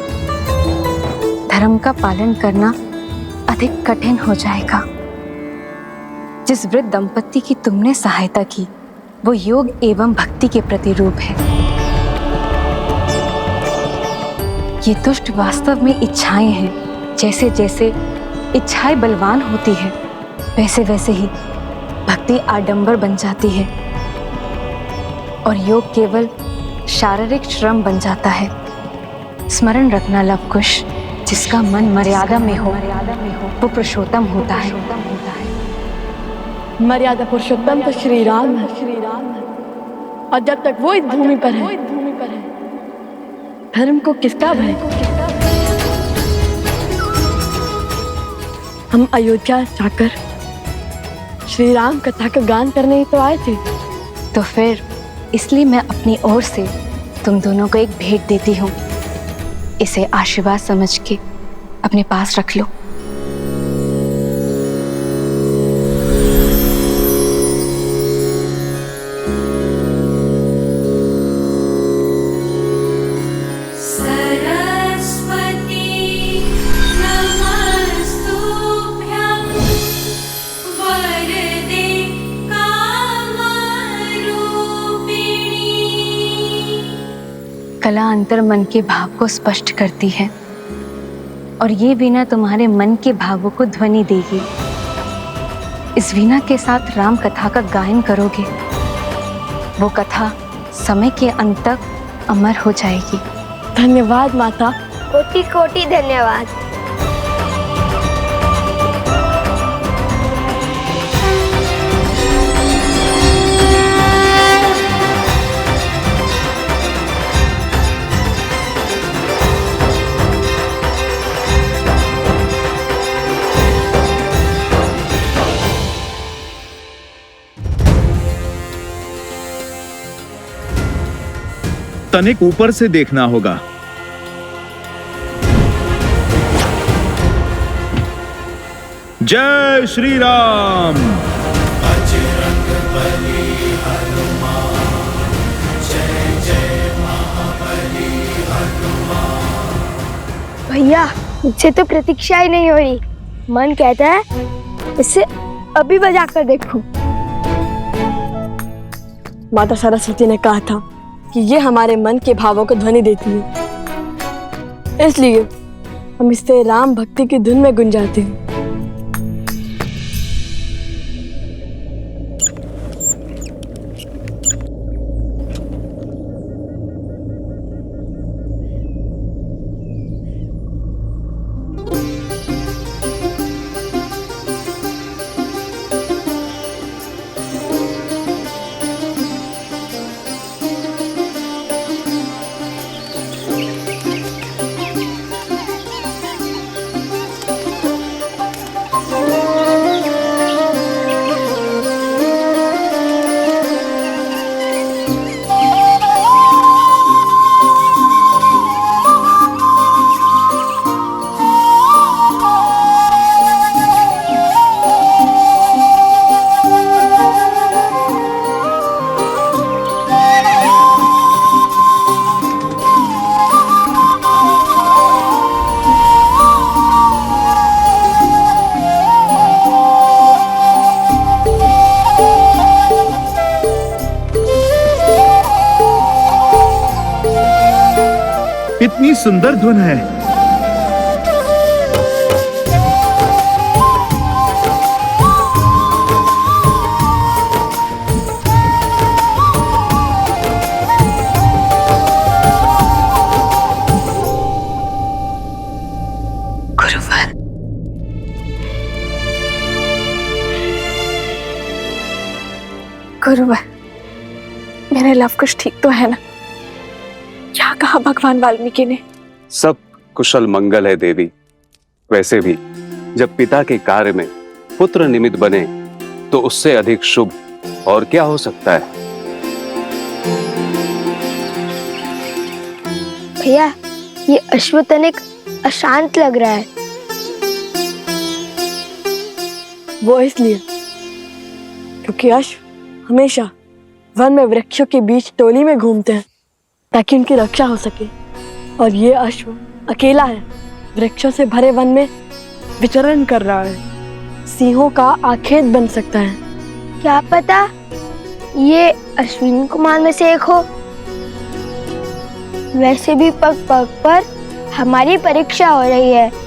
धर्म का पालन करना अधिक कठिन हो जाएगा। जिस वृद्ध दंपत्ति की तुमने सहायता की, वो योग एवं भक्ति के प्रतिरूप है। ये दुष्ट वास्तव में इच्छाएं हैं। जैसे जैसे इच्छाएं बलवान होती है, वैसे वैसे ही भक्ति आडंबर बन जाती है और योग केवल शारीरिक श्रम बन जाता है। स्मरण रखना लवकुश, जिसका मन मर्यादा में हो वो पुरुषोत्तम होता है। मर्यादा पुरुषोत्तम तो श्री राम है। और जब तक वो इस भूमि पर है, धर्म को किसका भय? हम अयोध्या जाकर श्री राम कथा का गान करने ही तो आए थे। तो फिर इसलिए मैं अपनी ओर से तुम दोनों को एक भेंट देती हूँ। इसे आशीर्वाद समझ के अपने पास रख लो। कला अंतर मन के भाव को स्पष्ट करती है और ये वीणा तुम्हारे मन के भावों को ध्वनि देगी। इस वीणा के साथ राम कथा का गायन करोगे, वो कथा समय के अंत तक अमर हो जाएगी। धन्यवाद माता, कोटि कोटि धन्यवाद। तनिक ऊपर से देखना होगा। जय श्री राम। बजरंग बली हनुमान, जय जय महाबली हनुमान। भैया, मुझसे तो प्रतीक्षा ही नहीं हो रही। मन कहता है इसे अभी बजा कर देखूं। माता सरस्वती ने कहा था कि ये हमारे मन के भावों को ध्वनि देती है, इसलिए हम इससे राम भक्ति की धुन में गुंजाते हैं। कितनी सुंदर धुन है। गुरुवर, गुरुवर, मेरे लव कुश ठीक तो है ना? क्या कहा भगवान वाल्मीकि ने? सब कुशल मंगल है देवी। वैसे भी जब पिता के कार्य में पुत्र निमित्त बने तो उससे अधिक शुभ और क्या हो सकता है। भैया, ये अश्वतनिक अशांत लग रहा है। वो इसलिए क्योंकि अश्व हमेशा वन में वृक्षों के बीच टोली में घूमते हैं ताकि उनकी रक्षा हो सके, और ये अश्व अकेला है, वृक्षों से भरे वन में विचरण कर रहा है। सिंहों का आखेट बन सकता है। क्या पता ये अश्विन कुमार में से एक हो। वैसे भी पग पग पर हमारी परीक्षा हो रही है।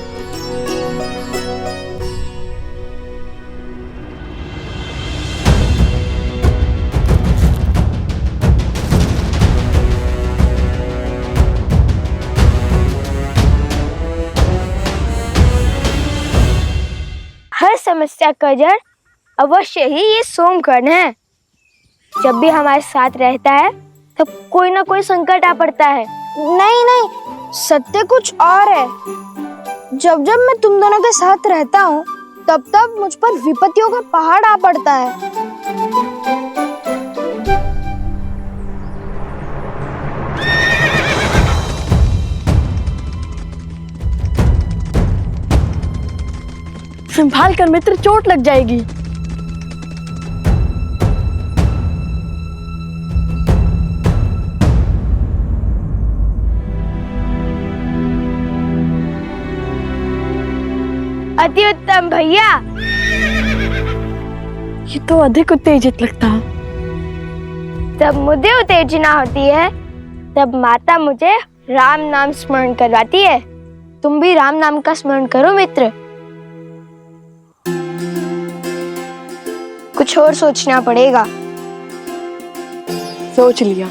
हर समस्या का जड़ अवश्य ही ये सोमकर्ण है। जब भी हमारे साथ रहता है तब कोई ना कोई संकट आ पड़ता है। नहीं नहीं, सत्य कुछ और है। जब जब मैं तुम दोनों के साथ रहता हूँ तब तब मुझ पर विपत्तियों का पहाड़ आ पड़ता है। संभाल कर मित्र, चोट लग जाएगी। अति उत्तम भैया। ये तो अधिक उत्तेजित लगता है। जब मुझे उत्तेजना होती है तब माता मुझे राम नाम स्मरण करवाती है। तुम भी राम नाम का स्मरण करो मित्र। कुछ और सोचना पड़ेगा। सोच लिया।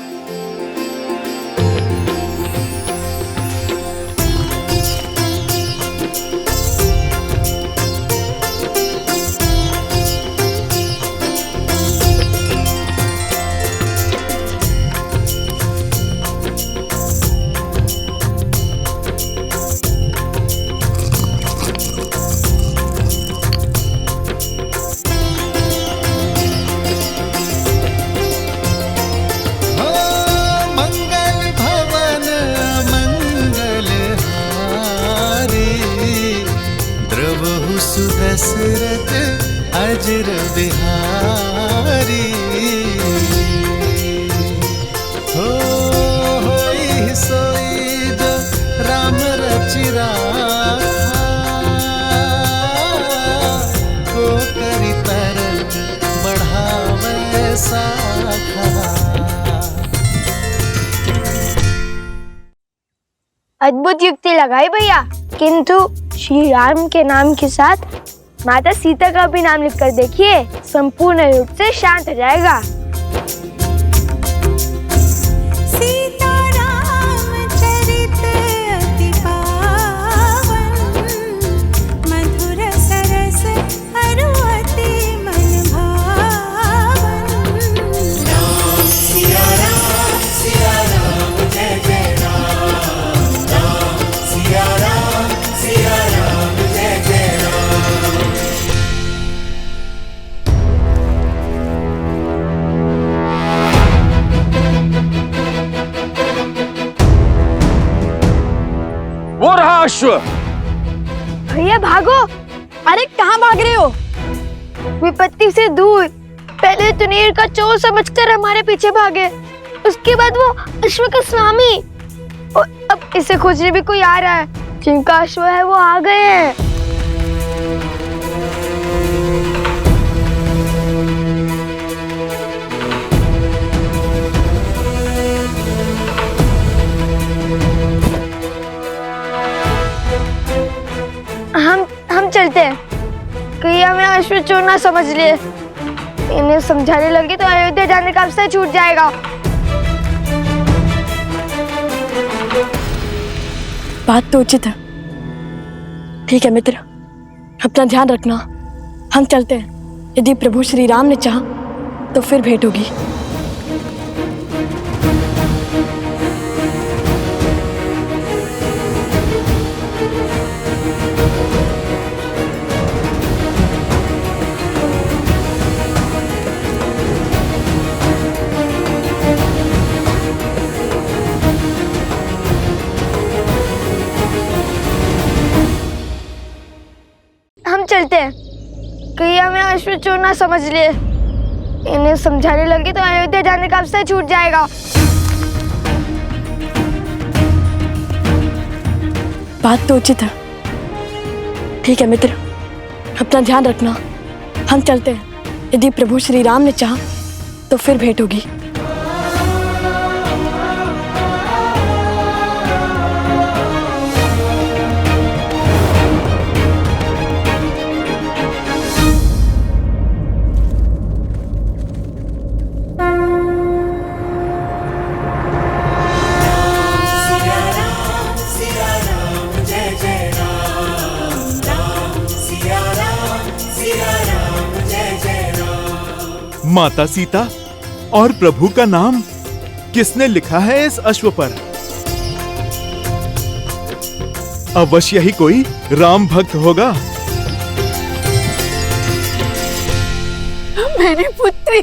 दशरथ अजर बिहारी होई सोई जो राम रचि राखा को करी तरन बढ़ावे साखा। अद्भुत युक्ति लगाई भैया, किंतु श्री राम के नाम के साथ माता सीता का भी नाम लिखकर देखिए, संपूर्ण रूप से शांत हो जाएगा। वो रहा अश्व। भैया भागो। अरे कहाँ भाग रहे हो? विपत्ति से दूर। पहले तुनीर का चोर समझकर हमारे पीछे भागे, उसके बाद वो अश्व का स्वामी, और अब इसे खोजने भी कोई आ रहा है। जिनका अश्व है वो आ गए हैं। चलते हैं, कहीं हमें अश्व चोर ना समझ लिए। इन्हें समझाने लगे तो अयोध्या जाने का अवसर छूट जाएगा। बात तो उचित है। ठीक है मित्र, अपना ध्यान रखना। हम चलते हैं। यदि प्रभु श्री राम ने चाहा तो फिर भेंट होगी। हम चलते हैं, कहीं हमें अश्व चोर ना समझ लिए। इन्हें समझाने लगे तो अयोध्या जाने का अवसर छूट जाएगा। बात तो उचित है। ठीक है मित्र, अपना ध्यान रखना। हम चलते हैं। यदि प्रभु श्री राम ने चाहा तो फिर भेंट होगी। माता सीता और प्रभु का नाम किसने लिखा है इस अश्व पर? अवश्य ही कोई राम भक्त होगा। मेरी पुत्री।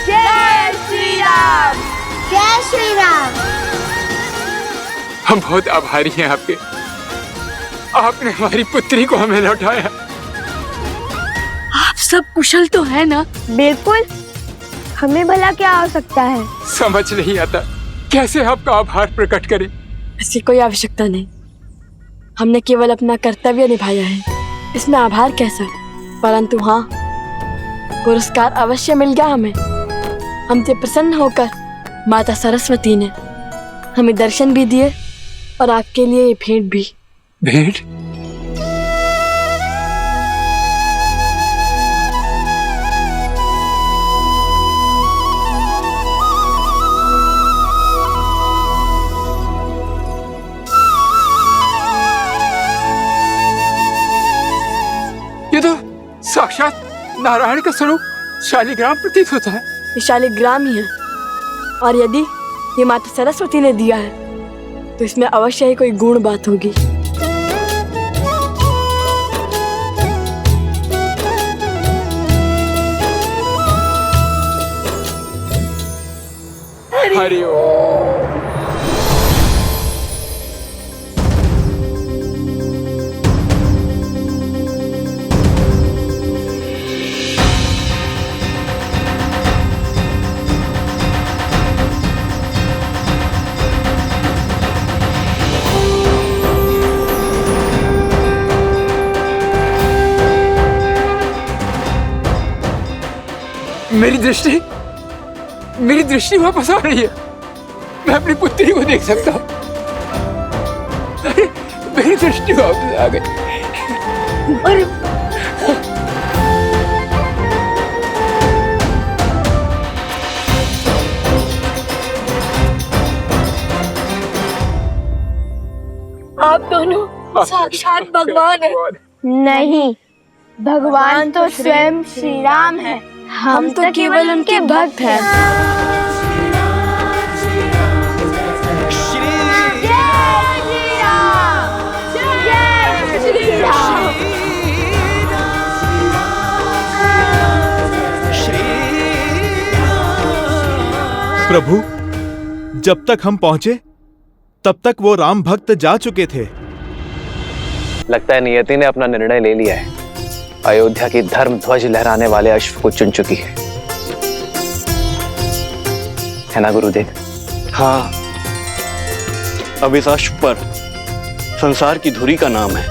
जय श्री राम, जय श्री राम। हम बहुत आभारी हैं आपके। आपने हमारी पुत्री को हमें लौटाया। आप सब कुशल तो है ना? बिल्कुल, हमें भला क्या हो सकता है। समझ नहीं आता कैसे आपका आभार प्रकट करें। ऐसी कोई आवश्यकता नहीं। हमने केवल अपना कर्तव्य निभाया है, इसमें आभार कैसा। परंतु हाँ, पुरस्कार अवश्य मिल गया हमें। हमसे प्रसन्न होकर माता सरस्वती ने हमें दर्शन भी दिए और आपके लिए ये भेंट भी। भेंट? ये तो साक्षात नारायण का स्वरूप शालिग्राम प्रतीत होता है। ये शालिग्राम ही है, और यदि ये माता सरस्वती ने दिया है तो इसमें अवश्य ही कोई गुण बात होगी। हरि ओम। मेरी दृष्टि वापस आ रही है। मैं अपनी पुत्री को देख सकता हूँ। मेरी दृष्टि वापस आ गई। आप दोनों साक्षात भगवान हैं। नहीं, भगवान तो स्वयं श्री राम है। हम तो केवल उनके भक्त हैं। प्रभु, जब तक हम पहुंचे तब तक वो राम भक्त जा चुके थे। लगता है नियति ने अपना निर्णय ले लिया है। अयोध्या की धर्म ध्वज लहराने वाले अश्व को चुन चुकी है ना गुरुदेव? हाँ, अब इस अश्व पर संसार की धुरी का नाम है।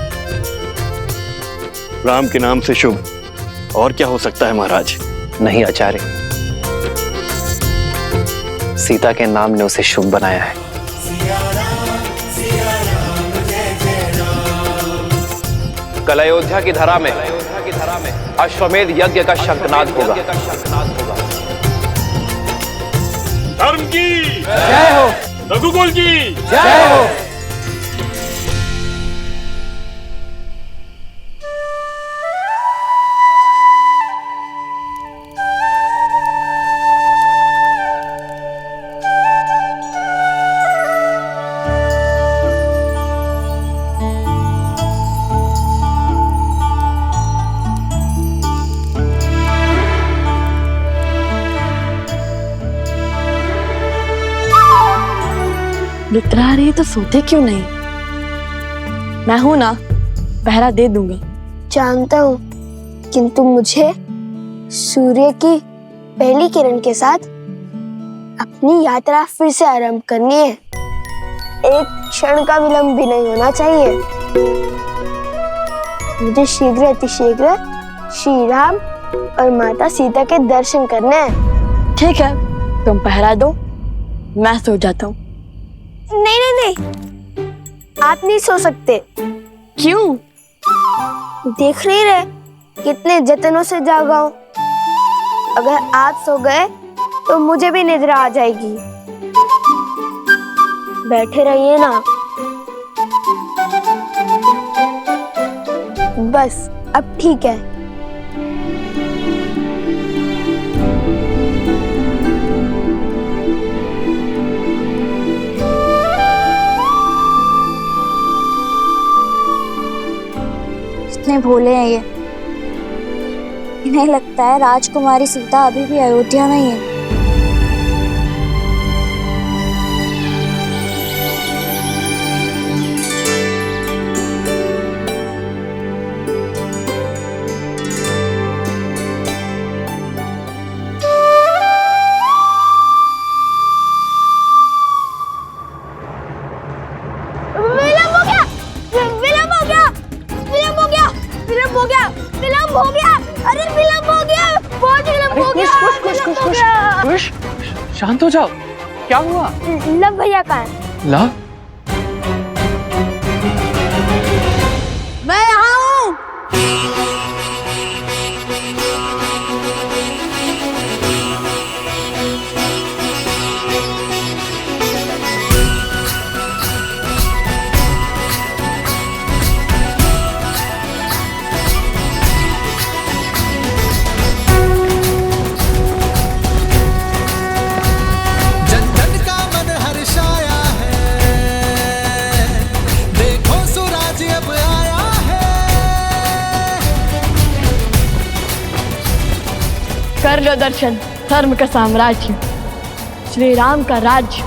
राम के नाम से शुभ और क्या हो सकता है महाराज? नहीं आचार्य, सीता के नाम ने उसे शुभ बनाया है। कल अयोध्या की धरा में अश्वमेध यज्ञ का शंखनाद होगा। धर्म की जय हो, रघुकुल की जय हो। लुतरा रही तो सोते क्यों नहीं? मैं हूं ना, पहरा दे दूंगा। जानता हूँ, किंतु मुझे सूर्य की पहली किरण के साथ अपनी यात्रा फिर से आरंभ करनी है। एक क्षण का विलंब भी नहीं होना चाहिए। मुझे शीघ्र अतिशीघ्र श्री राम और माता सीता के दर्शन करने हैं। ठीक है, तुम पहरा दो, मैं सो जाता हूँ। नहीं नहीं नहीं, आप नहीं सो सकते। क्यों? देख नहीं रहे कितने जतनों से जागा हूं। अगर आप सो गए तो मुझे भी निद्रा आ जाएगी। बैठे रहिए ना। बस अब ठीक है। कितने भोले हैं ये। इन्हें लगता है राजकुमारी सीता अभी भी अयोध्या में ही है। शांत हो जाओ, क्या हुआ? लव भैया कहाँ है? लव? मैं यहाँ हूँ। कर लो दर्शन धर्म का साम्राज्य, श्री राम का राज्य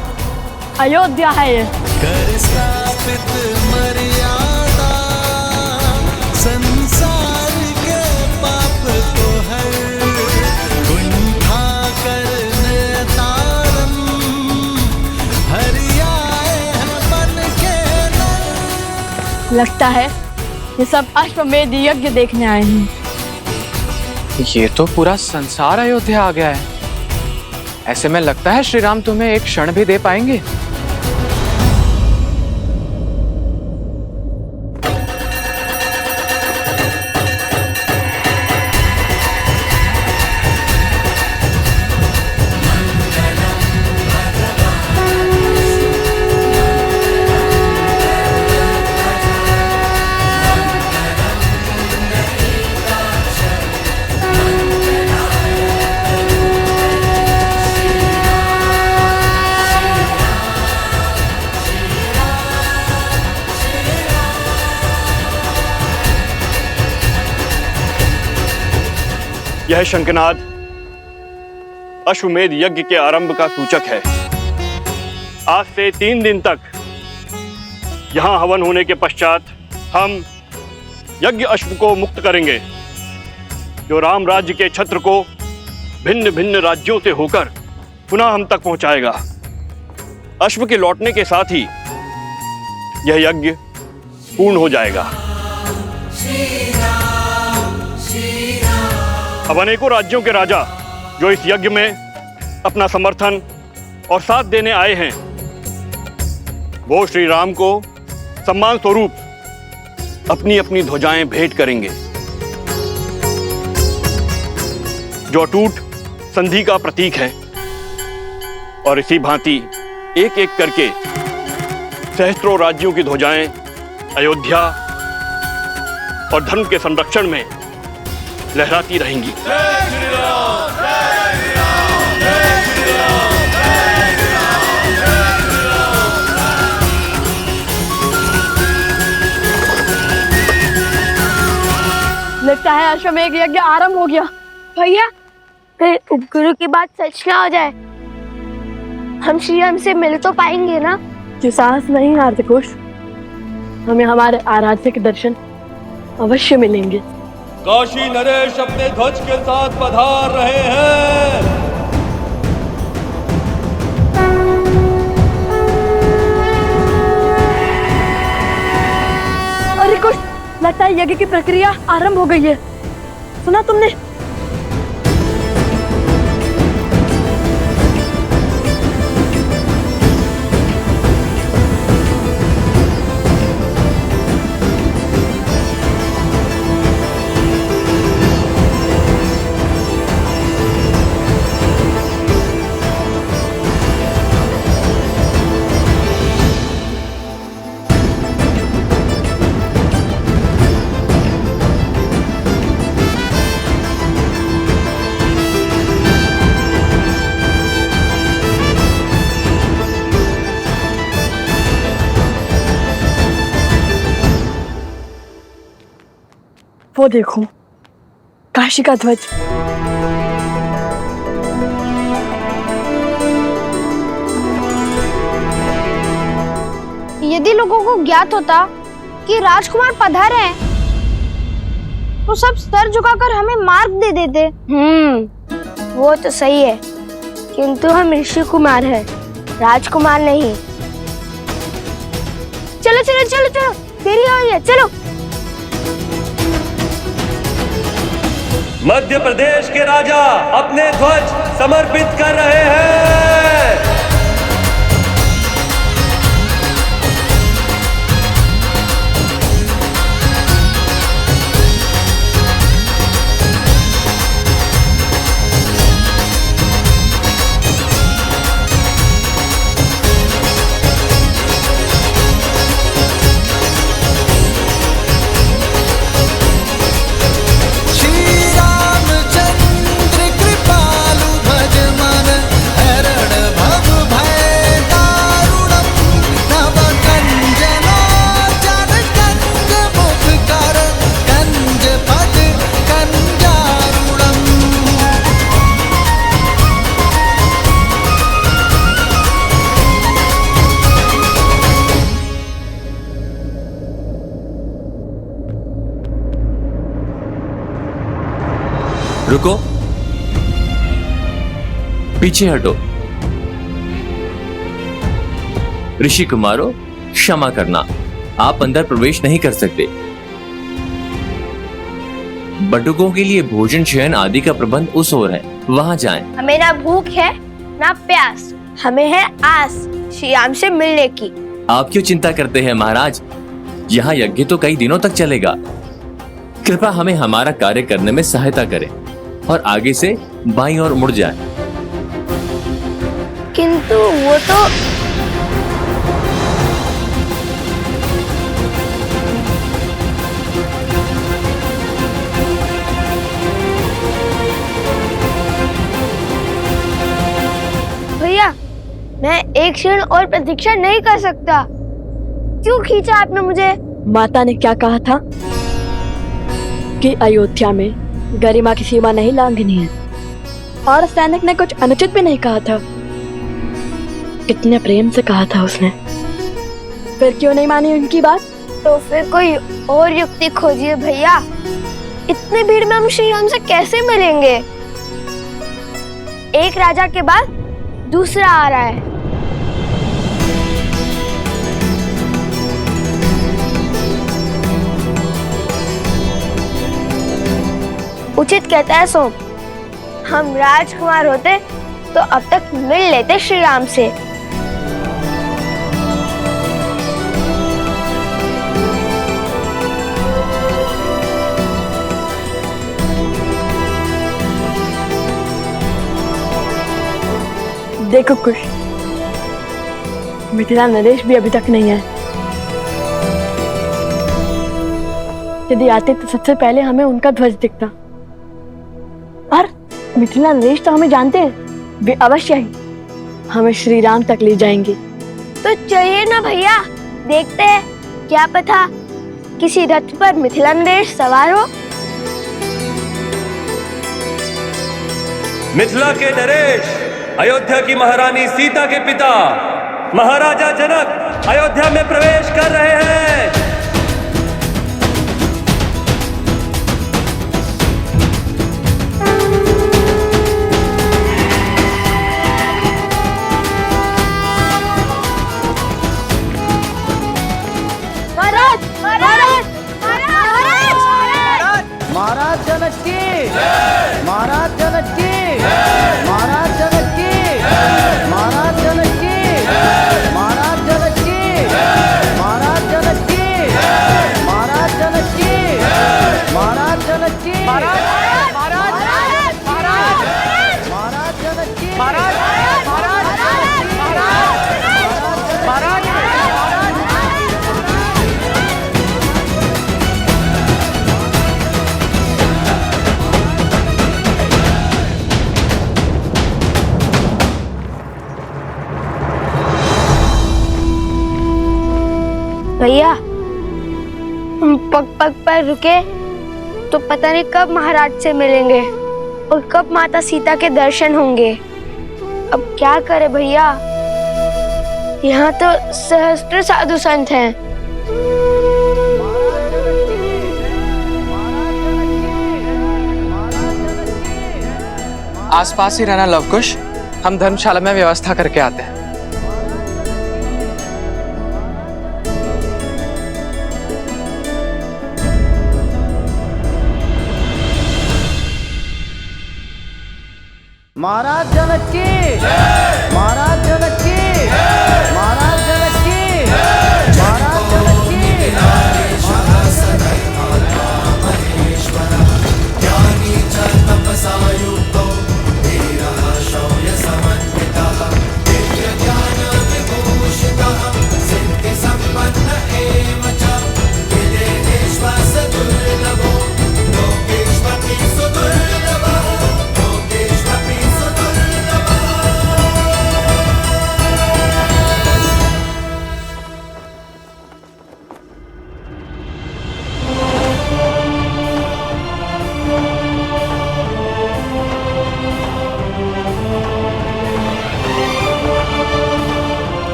अयोध्या है ये। कर स्थापित मर्यादा, संसार के पाप को हर कुंठा करने तारम, हरि आए हैं बन के नर। लगता है ये सब अश्वमेध यज्ञ देखने आए हैं। ये तो पूरा संसार अयोध्या आ गया है। ऐसे में लगता है श्री राम तुम्हें एक क्षण भी दे पाएंगे। यह शंखनाद अश्वमेध यज्ञ के आरंभ का सूचक है। आज से 3 दिन तक यहां हवन होने के पश्चात हम यज्ञ अश्व को मुक्त करेंगे, जो राम राज्य के छत्र को भिन्न भिन्न राज्यों से होकर पुनः हम तक पहुंचाएगा। अश्व के लौटने के साथ ही यह यज्ञ पूर्ण हो जाएगा। अब अनेकों राज्यों के राजा जो इस यज्ञ में अपना समर्थन और साथ देने आए हैं, वो श्री राम को सम्मान स्वरूप अपनी अपनी ध्वजाएं भेंट करेंगे, जो अटूट संधि का प्रतीक है। और इसी भांति एक एक करके सहस्त्रों राज्यों की ध्वजाएं अयोध्या और धर्म के संरक्षण में लहराती रहेंगी। लगता है अश्वमेध यज्ञ आरंभ हो गया। भैया, कहीं उपगुरु की बात सच ना हो जाए, हम श्री राम से मिल तो पाएंगे ना? जो साहस नहीं हारते कुश, हमें हमारे आराध्य के दर्शन अवश्य मिलेंगे। काशी नरेश अपने ध्वज के साथ पधार रहे हैं। अरे कुश, लगता है यज्ञ की प्रक्रिया आरंभ हो गई है। सुना तुमने? वो देखो, काशी का ध्वज। यदि लोगों को ज्ञात होता कि राजकुमार पधारे हैं, तो सब सर झुकाकर हमें मार्ग दे देते। वो तो सही है, किंतु हम ऋषि कुमार हैं, राजकुमार नहीं। चलो चलो चलो चलो, देरी हो रही है, चलो। मध्य प्रदेश के राजा अपने ध्वज समर्पित कर रहे हैं। रुको, पीछे हटो। ऋषि कुमारो, क्षमा करना, आप अंदर प्रवेश नहीं कर सकते। बटुकों के लिए भोजन शयन आदि का प्रबंध उस ओर है, वहां जाएं। हमें ना भूख है ना प्यास, हमें है आस श्री राम से मिलने की। आप क्यों चिंता करते हैं महाराज? यहाँ यज्ञ तो कई दिनों तक चलेगा। कृपया हमें हमारा कार्य करने में सहायता करें और आगे से बाईं ओर मुड़ जाए। किंतु वो तो भैया, मैं एक क्षण और प्रतीक्षा नहीं कर सकता। क्यों खींचा आपने मुझे? माता ने क्या कहा था कि अयोध्या में गरिमा की सीमा नहीं लांघनी है, और सैनिक ने कुछ अनुचित भी नहीं कहा था। कितने प्रेम से कहा था उसने, फिर क्यों नहीं मानी उनकी बात? तो फिर कोई और युक्ति खोजिए भैया। इतनी भीड़ में हम श्री राम से कैसे मिलेंगे? एक राजा के बाद दूसरा आ रहा है। उचित कहता है सोम, हम राजकुमार होते तो अब तक मिल लेते श्री राम से। देखो कुश, मिथिला नरेश भी अभी तक नहीं आए। यदि आते तो सबसे पहले हमें उनका ध्वज दिखता। और मिथिला नरेश तो हमें जानते हैं, वे अवश्य ही हमें श्री राम तक ले जाएंगे। तो चलिए ना भैया, देखते हैं, क्या पता किसी रथ पर मिथिला नरेश सवार हो। मिथिला के नरेश अयोध्या की महारानी सीता के पिता महाराजा जनक अयोध्या में प्रवेश कर रहे हैं। महाराज महाराज महाराज महाराज जनक की, महाराज जनक की, महाराज जनक की, महाराज जनक की, महाराज जनक की, महाराज जनक की, महाराज जनक की, महाराज जनक की, महाराज जनक की, भैया, हम पग पग पर रुके तो पता नहीं कब महाराज से मिलेंगे और कब माता सीता के दर्शन होंगे। अब क्या करें भैया, यहाँ तो सहस्त्र साधु संत हैं। आसपास ही रहना लवकुश, हम धर्मशाला में व्यवस्था करके आते हैं। महाराज जनक की, महाराज जनक की, महाराज जनक की, महाराज जनक की।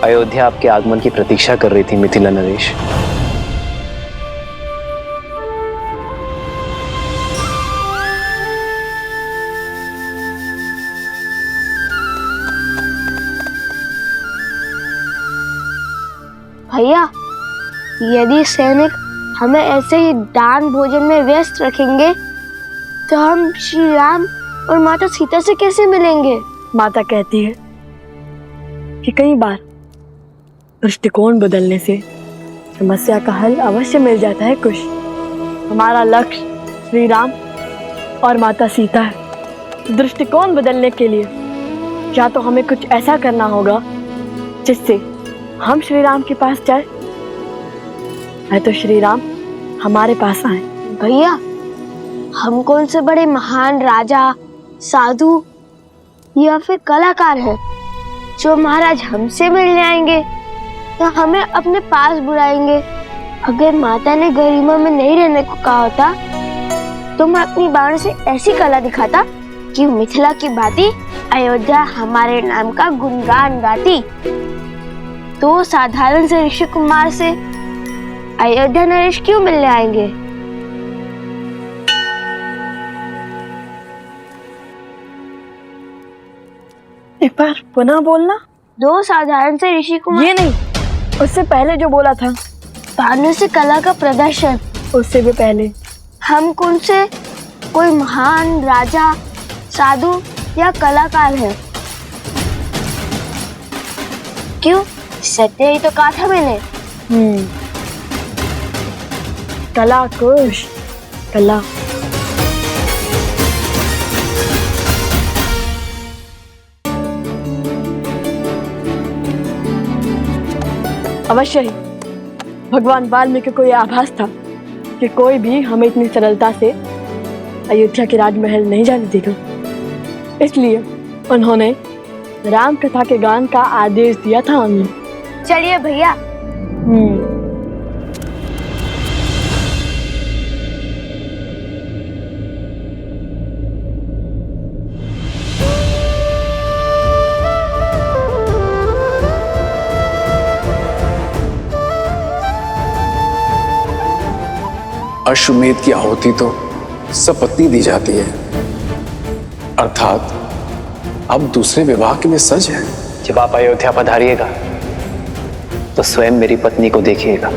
अयोध्या आपके आगमन की प्रतीक्षा कर रही थी मिथिला नरेश। भैया, यदि सैनिक हमें ऐसे ही दान भोजन में व्यस्त रखेंगे तो हम श्री राम और माता सीता से कैसे मिलेंगे? माता कहती है कि कई बार दृष्टिकोण बदलने से समस्या का हल अवश्य मिल जाता है। कुश, हमारा लक्ष्य श्री राम और माता सीता है। दृष्टिकोण बदलने के लिए या तो हमें कुछ ऐसा करना होगा जिससे हम श्री राम के पास जाए, है तो श्री राम हमारे पास आए। भैया, हम कौन से बड़े महान राजा, साधु या फिर कलाकार हैं जो महाराज हमसे मिलने आएंगे या हमें अपने पास बुलाएंगे? अगर माता ने गरिमा में नहीं रहने को कहा होता तो मैं अपनी बाण से ऐसी कला दिखाता कि मिथिला की भांति अयोध्या हमारे नाम का गुणगान गाती। तो साधारण से ऋषि कुमार से अयोध्या नरेश क्यों मिलने आएंगे? एक बार पुनः बोलना। दो साधारण से ऋषि कुमार? ये नहीं, उससे पहले जो बोला था। भानु से कला का प्रदर्शन? उससे भी पहले। हम कौन से कोई महान राजा, साधु या कलाकार है। क्यों? सत्य ही तो कहा था मैंने। कला कुश, कला। अवश्य ही भगवान वाल्मीकि को यह आभास था कि कोई भी हमें इतनी सरलता से अयोध्या के राजमहल नहीं जाने देगा। इसलिए उन्होंने राम कथा के गान का आदेश दिया था हमें। चलिए भैया। अश्वमेध की आहुति तो सपत्नी दी जाती है, अर्थात अब दूसरे विवाह के लिए सज है। जब आप अयोध्या पधारिएगा तो स्वयं मेरी पत्नी को देखिएगा।